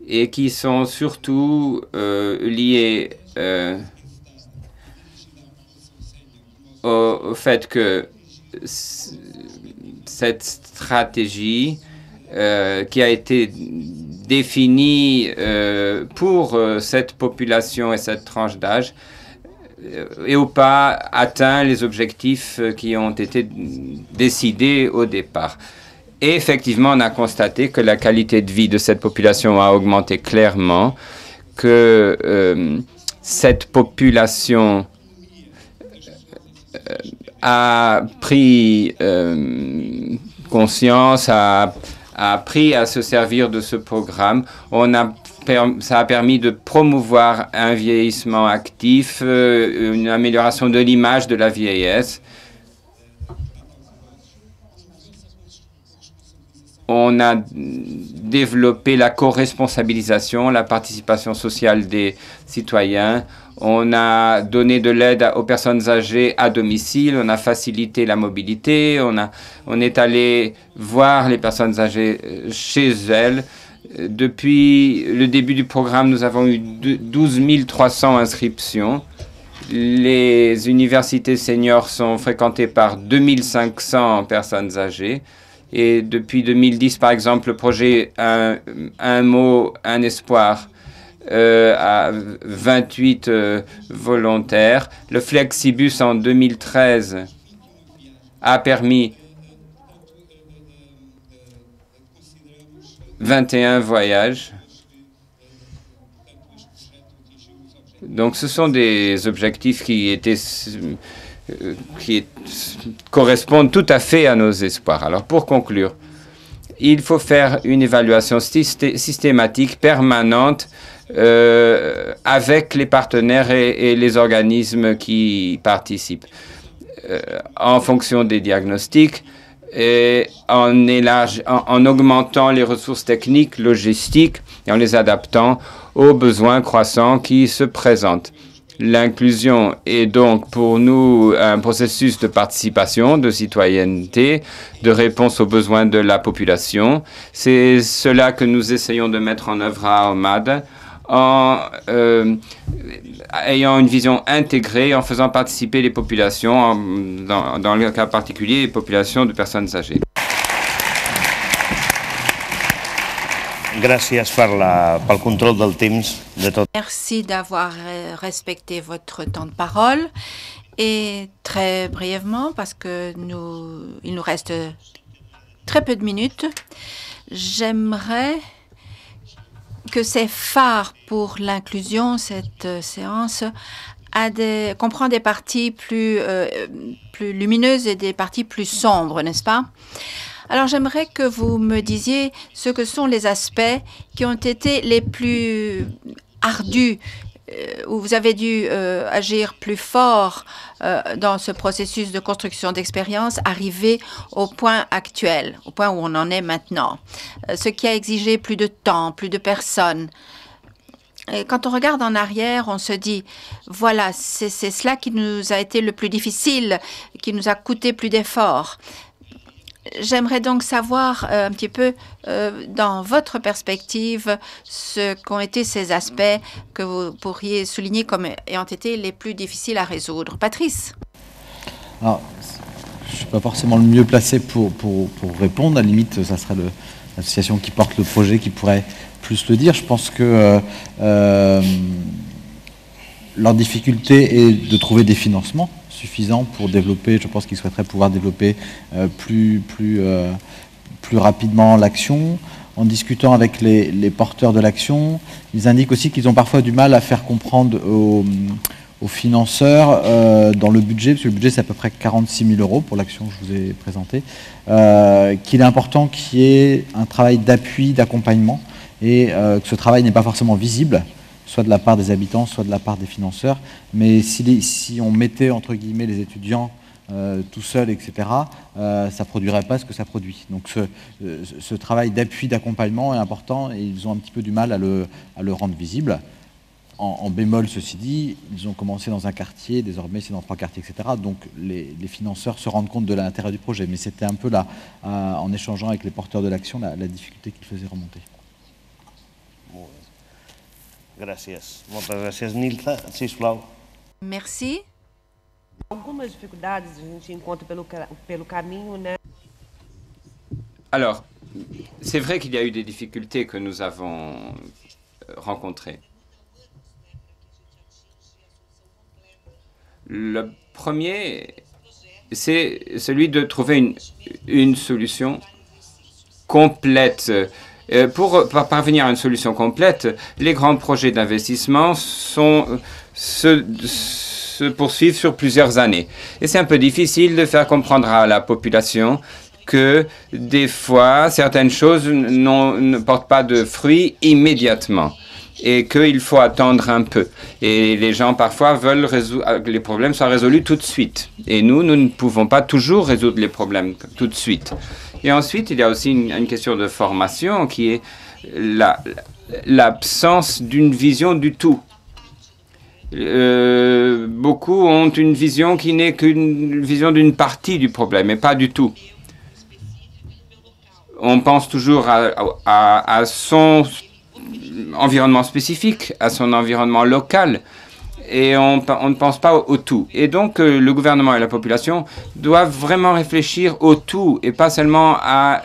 et qui sont surtout liés au fait que cette stratégie qui a été définie pour cette population et cette tranche d'âge et ou pas atteint les objectifs qui ont été décidés au départ. Et effectivement, on a constaté que la qualité de vie de cette population a augmenté clairement, que cette population a pris conscience, a appris à se servir de ce programme. Ça a permis de promouvoir un vieillissement actif, une amélioration de l'image de la vieillesse. On a développé la co-responsabilisation, la participation sociale des citoyens. On a donné de l'aide aux personnes âgées à domicile. On a facilité la mobilité. On est allé voir les personnes âgées chez elles. Depuis le début du programme, nous avons eu 12 300 inscriptions. Les universités seniors sont fréquentées par 2500 personnes âgées. Et depuis 2010, par exemple, le projet Un mot, un espoir à 28 volontaires. Le Flexibus en 2013 a permis 21 voyages. Donc ce sont des objectifs qui correspondent tout à fait à nos espoirs. Alors pour conclure, il faut faire une évaluation systématique, permanente, avec les partenaires et les organismes qui participent, en fonction des diagnostics et en augmentant les ressources techniques, logistiques et en les adaptant aux besoins croissants qui se présentent. L'inclusion est donc pour nous un processus de participation, de citoyenneté, de réponse aux besoins de la population. C'est cela que nous essayons de mettre en œuvre à Almada, en ayant une vision intégrée, en faisant participer les populations, dans le cas particulier, les populations de personnes âgées. Merci d'avoir respecté votre temps de parole. Et très brièvement, parce que il nous reste très peu de minutes, j'aimerais que ces phares pour l'inclusion, cette séance, comprend des parties plus lumineuses et des parties plus sombres, n'est-ce pas? Alors, j'aimerais que vous me disiez ce que sont les aspects qui ont été les plus ardus où vous avez dû agir plus fort dans ce processus de construction d'expérience, arriver au point actuel, au point où on en est maintenant, ce qui a exigé plus de temps, plus de personnes. Et quand on regarde en arrière, on se dit, voilà, c'est cela qui nous a été le plus difficile, qui nous a coûté plus d'efforts. J'aimerais donc savoir un petit peu, dans votre perspective, ce qu'ont été ces aspects que vous pourriez souligner comme ayant été les plus difficiles à résoudre. Patrice? Alors, je ne suis pas forcément le mieux placé pour répondre. À la limite, ça serait l'association qui porte le projet qui pourrait plus le dire. Je pense que leur difficulté est de trouver des financements suffisants pour développer. Je pense qu'ils souhaiteraient pouvoir développer plus rapidement l'action. En discutant avec les porteurs de l'action, ils indiquent aussi qu'ils ont parfois du mal à faire comprendre aux financeurs dans le budget, parce que le budget c'est à peu près 46 000 € pour l'action que je vous ai présentée, qu'il est important qu'il y ait un travail d'appui, d'accompagnement, et que ce travail n'est pas forcément visible, soit de la part des habitants, soit de la part des financeurs, mais si on mettait entre guillemets les étudiants tout seuls, etc., ça ne produirait pas ce que ça produit. Donc ce travail d'appui, d'accompagnement est important, et ils ont un petit peu du mal à le rendre visible. En bémol, ceci dit, ils ont commencé dans un quartier, désormais c'est dans 3 quartiers, etc. Donc les financeurs se rendent compte de l'intérêt du projet. Mais c'était un peu là, en échangeant avec les porteurs de l'action, la difficulté qu'ils faisaient remonter. Gràcies. Moltes gràcies, Nilda. Sisplau. Merci. Algumas dificuldades a gente encontra pelo caminho, né? Alors, c'est vrai qu'il y a eu des difficultés que nous avons rencontrées. Le premier, c'est celui de trouver une solution complète. Pour parvenir à une solution complète, les grands projets d'investissement se poursuivent sur plusieurs années. Et c'est un peu difficile de faire comprendre à la population que des fois, certaines choses ne portent pas de fruits immédiatement et qu'il faut attendre un peu. Et les gens, parfois, veulent que les problèmes soient résolus tout de suite. Et nous ne pouvons pas toujours résoudre les problèmes tout de suite. Et ensuite, il y a aussi une question de formation qui est l'absence d'une vision du tout. Beaucoup ont une vision qui n'est qu'une vision d'une partie du problème, et pas du tout. On pense toujours à son environnement spécifique, à son environnement local, et on ne pense pas au tout. Et donc, le gouvernement et la population doivent vraiment réfléchir au tout, et pas seulement à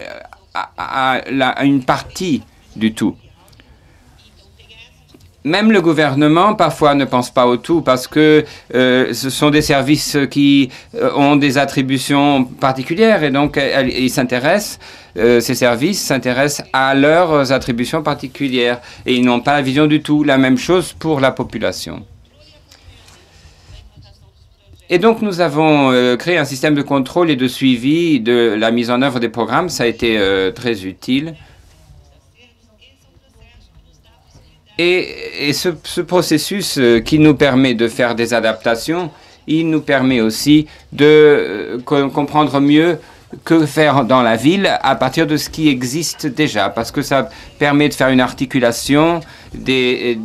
une partie du tout. Même le gouvernement, parfois, ne pense pas au tout parce que ce sont des services qui ont des attributions particulières et donc ils s'intéressent, ces services s'intéressent à leurs attributions particulières et ils n'ont pas la vision du tout. La même chose pour la population. Et donc, nous avons créé un système de contrôle et de suivi de la mise en œuvre des programmes. Ça a été très utile. Et ce processus qui nous permet de faire des adaptations, il nous permet aussi de comprendre mieux que faire dans la ville à partir de ce qui existe déjà, parce que ça permet de faire une articulation des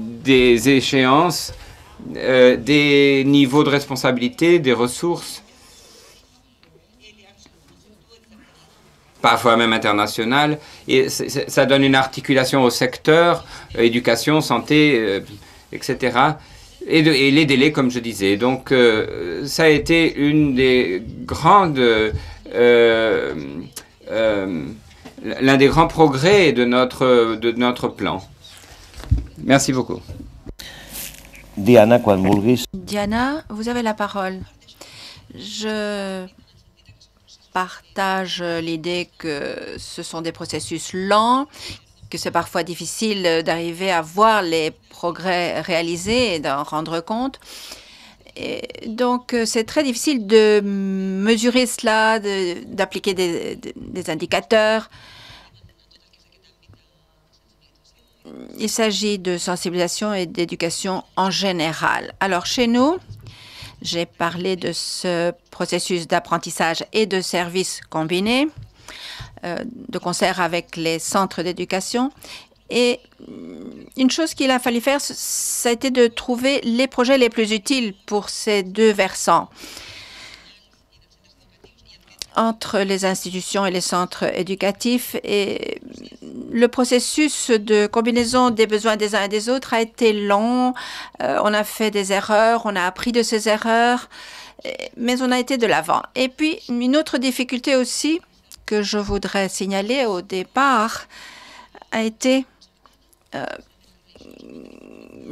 échéances, des niveaux de responsabilité, des ressources, parfois même internationales, et ça donne une articulation au secteur, éducation, santé, etc., et les délais, comme je disais. Donc, ça a été une des grandes, l'un des grands progrès de notre plan. Merci beaucoup. Diana, quan vulguis. Diana, vous avez la parole. Je partage l'idée que ce sont des processus lents, que c'est parfois difficile d'arriver à voir les progrès réalisés et d'en rendre compte. Et donc, c'est très difficile de mesurer cela, d'appliquer des indicateurs. il s'agit de sensibilisation et d'éducation en général. Alors, chez nous, j'ai parlé de ce processus d'apprentissage et de services combinés, de concert avec les centres d'éducation. Et une chose qu'il a fallu faire, ça a été de trouver les projets les plus utiles pour ces deux versants. Entre les institutions et les centres éducatifs, et le processus de combinaison des besoins des uns et des autres a été long. On a fait des erreurs, on a appris de ces erreurs, mais on a été de l'avant. Et puis, une autre difficulté aussi que je voudrais signaler au départ a été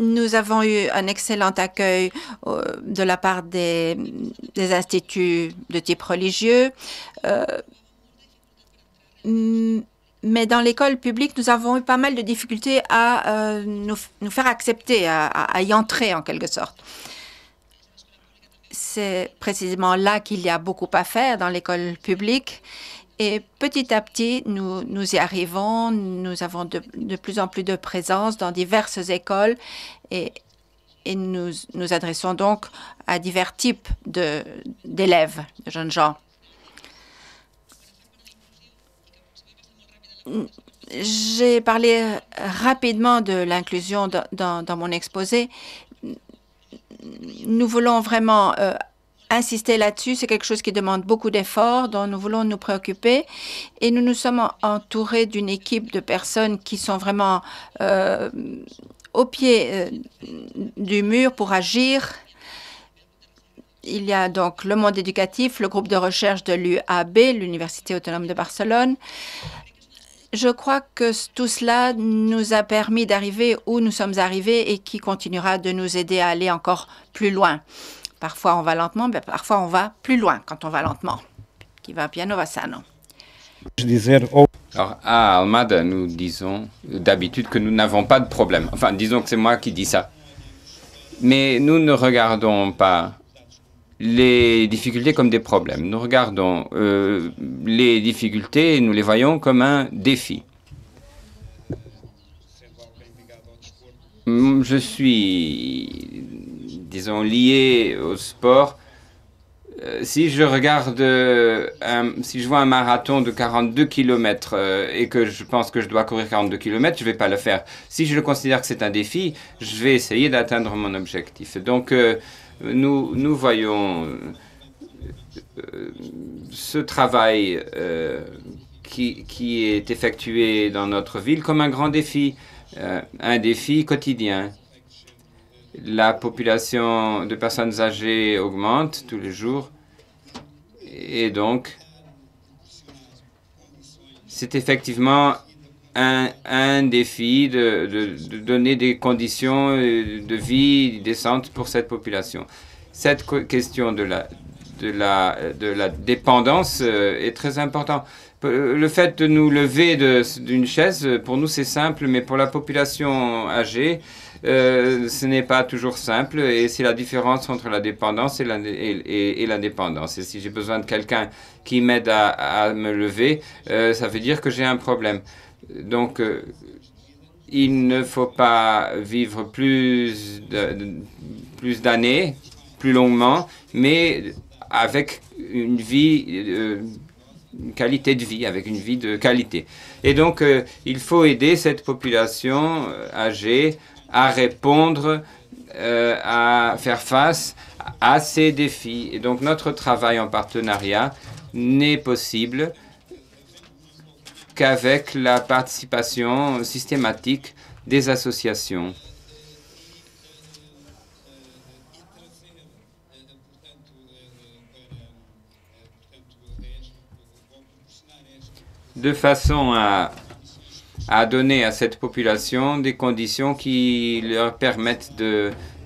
nous avons eu un excellent accueil de la part des instituts de type religieux, mais dans l'école publique, nous avons eu pas mal de difficultés à nous faire accepter, à y entrer en quelque sorte. C'est précisément là qu'il y a beaucoup à faire dans l'école publique. Et petit à petit, nous y arrivons. Nous avons de plus en plus de présence dans diverses écoles et nous nous adressons donc à divers types d'élèves, de jeunes gens. J'ai parlé rapidement de l'inclusion dans mon exposé. Nous voulons vraiment insister là-dessus. C'est quelque chose qui demande beaucoup d'efforts, dont nous voulons nous préoccuper. Et nous nous sommes entourés d'une équipe de personnes qui sont vraiment au pied du mur pour agir. Il y a donc le monde éducatif, le groupe de recherche de l'UAB, l'Université autonome de Barcelone. Je crois que tout cela nous a permis d'arriver où nous sommes arrivés et qui continuera de nous aider à aller encore plus loin. Parfois, on va lentement, mais parfois, on va plus loin quand on va lentement. Qui va piano va sano. Alors, à Almada, nous disons d'habitude que nous n'avons pas de problème. Enfin, disons que c'est moi qui dis ça. Mais nous ne regardons pas les difficultés comme des problèmes. Nous regardons les difficultés et nous les voyons comme un défi. Je suis, disons, lié au sport. Si je regarde, si je vois un marathon de 42 km et que je pense que je dois courir 42 km, je ne vais pas le faire. Si je considère que c'est un défi, je vais essayer d'atteindre mon objectif. Donc, nous voyons ce travail qui est effectué dans notre ville comme un grand défi, un défi quotidien. La population de personnes âgées augmente tous les jours et donc c'est effectivement un défi de donner des conditions de vie décentes pour cette population. Cette question de la dépendance est très importante. Le fait de nous lever d'une chaise, pour nous c'est simple, mais pour la population âgée, ce n'est pas toujours simple et c'est la différence entre la dépendance et la dépendance. Et si j'ai besoin de quelqu'un qui m'aide à me lever, ça veut dire que j'ai un problème. Donc, il ne faut pas vivre plus d'années, plus longuement, mais avec une vie, une qualité de vie, avec une vie de qualité. Et donc, il faut aider cette population âgée à répondre, à faire face à ces défis. Et donc, notre travail en partenariat n'est possible qu'avec la participation systématique des associations. De façon à donner à cette population des conditions qui leur permettent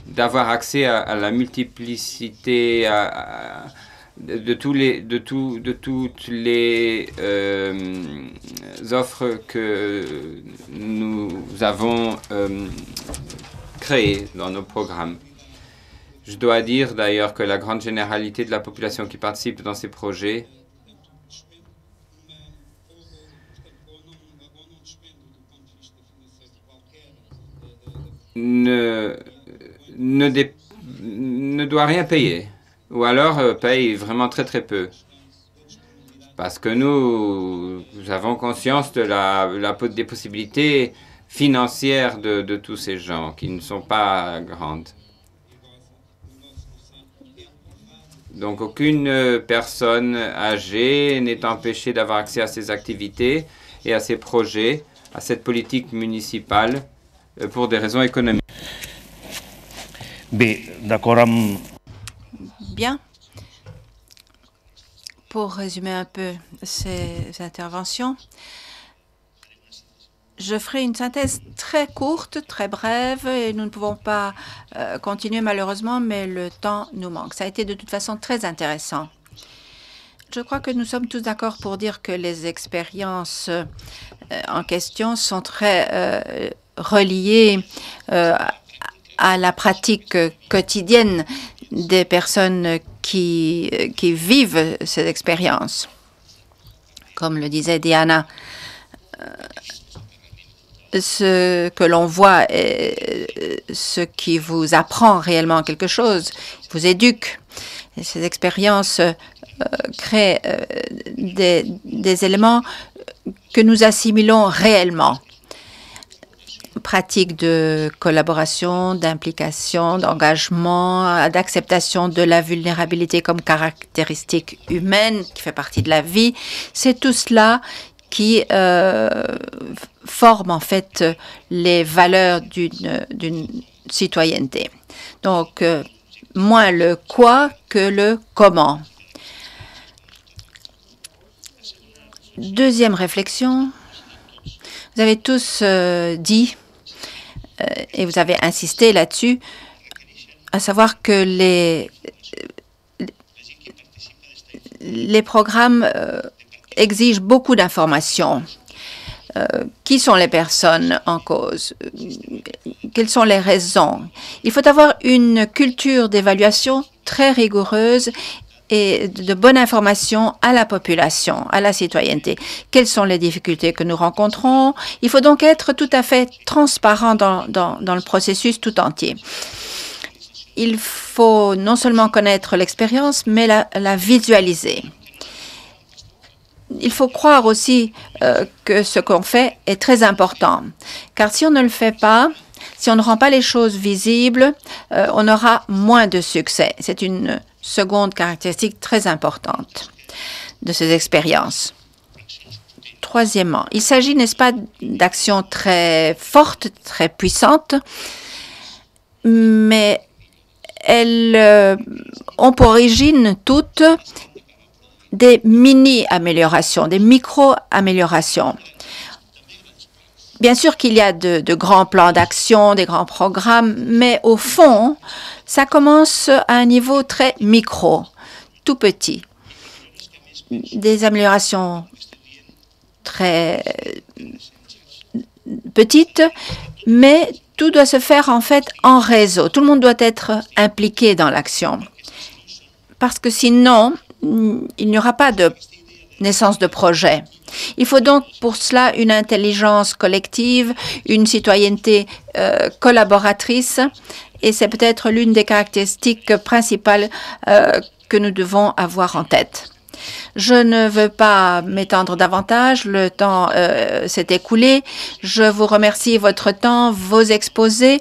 d'avoir accès à la multiplicité de toutes les offres que nous avons créées dans nos programmes. Je dois dire d'ailleurs que la grande généralité de la population qui participe dans ces projets ne doit rien payer, ou alors paye vraiment très très peu. Parce que nous avons conscience de des possibilités financières de tous ces gens qui ne sont pas grandes. Donc aucune personne âgée n'est empêchée d'avoir accès à ces activités et à ces projets, à cette politique municipale pour des raisons économiques. Bien. Pour résumer un peu ces interventions, je ferai une synthèse très courte, très brève, et nous ne pouvons pas continuer malheureusement, mais le temps nous manque. Ça a été de toute façon très intéressant. Je crois que nous sommes tous d'accord pour dire que les expériences en question sont très reliées à la pratique quotidienne des personnes qui vivent ces expériences. Comme le disait Diana, ce que l'on voit est ce qui vous apprend réellement quelque chose, vous éduque. Et ces expériences créent des éléments que nous assimilons réellement. Pratique de collaboration, d'implication, d'engagement, d'acceptation de la vulnérabilité comme caractéristique humaine qui fait partie de la vie. C'est tout cela qui forme en fait les valeurs d'une citoyenneté. Donc, moins le quoi que le comment. Deuxième réflexion, vous avez tous dit, et vous avez insisté là-dessus, à savoir que les programmes exigent beaucoup d'informations. Qui sont les personnes en cause? Quelles sont les raisons? Il faut avoir une culture d'évaluation très rigoureuse et de bonne information à la population, à la citoyenneté. Quelles sont les difficultés que nous rencontrons? Il faut donc être tout à fait transparent dans le processus tout entier. Il faut non seulement connaître l'expérience, mais la visualiser. Il faut croire aussi que ce qu'on fait est très important, car si on ne le fait pas, si on ne rend pas les choses visibles, on aura moins de succès. C'est une seconde caractéristique très importante de ces expériences. Troisièmement, il s'agit, n'est-ce pas, d'actions très fortes, très puissantes, mais elles ont pour origine toutes des mini-améliorations, des micro-améliorations. Bien sûr qu'il y a de grands plans d'action, des grands programmes, mais au fond, ça commence à un niveau très micro, tout petit. Des améliorations très petites, mais tout doit se faire en fait en réseau. Tout le monde doit être impliqué dans l'action. Parce que sinon, il n'y aura pas de naissance de projet. Il faut donc pour cela une intelligence collective, une citoyenneté collaboratrice, et c'est peut-être l'une des caractéristiques principales que nous devons avoir en tête. Je ne veux pas m'étendre davantage, le temps s'est écoulé. Je vous remercie votre temps, vos exposés,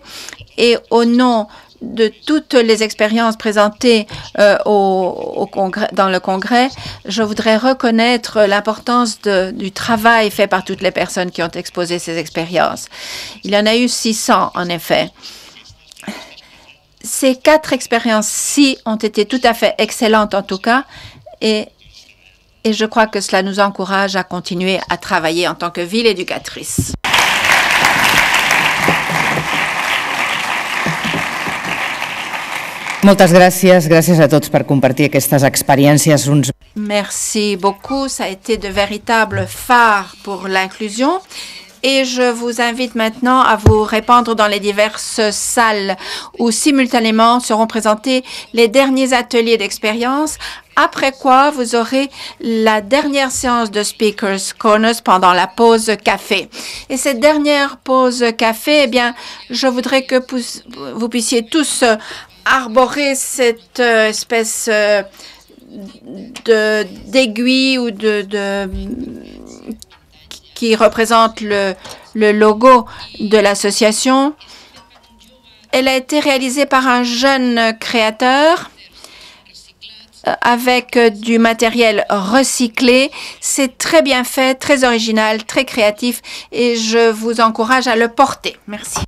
et au nom de toutes les expériences présentées dans le Congrès, je voudrais reconnaître l'importance du travail fait par toutes les personnes qui ont exposé ces expériences. Il y en a eu 600, en effet. Ces 4 expériences-ci ont été tout à fait excellentes, en tout cas, et je crois que cela nous encourage à continuer à travailler en tant que ville éducatrice. Moltes gràcies, gràcies a tots per compartir aquestes experiències. Merci beaucoup, ça a été de véritables phares pour l'inclusion. Et je vous invite maintenant à vous répandre dans les diverses salles où simultanément seront présentés les derniers ateliers d'expérience, après quoi vous aurez la dernière séance de Speakers Corners pendant la pause café. Et cette dernière pause café, eh bien, je voudrais que vous puissiez tous arborer cette espèce d'aiguille ou qui représente le logo de l'association. Elle a été réalisée par un jeune créateur avec du matériel recyclé. C'est très bien fait, très original, très créatif et je vous encourage à le porter. Merci.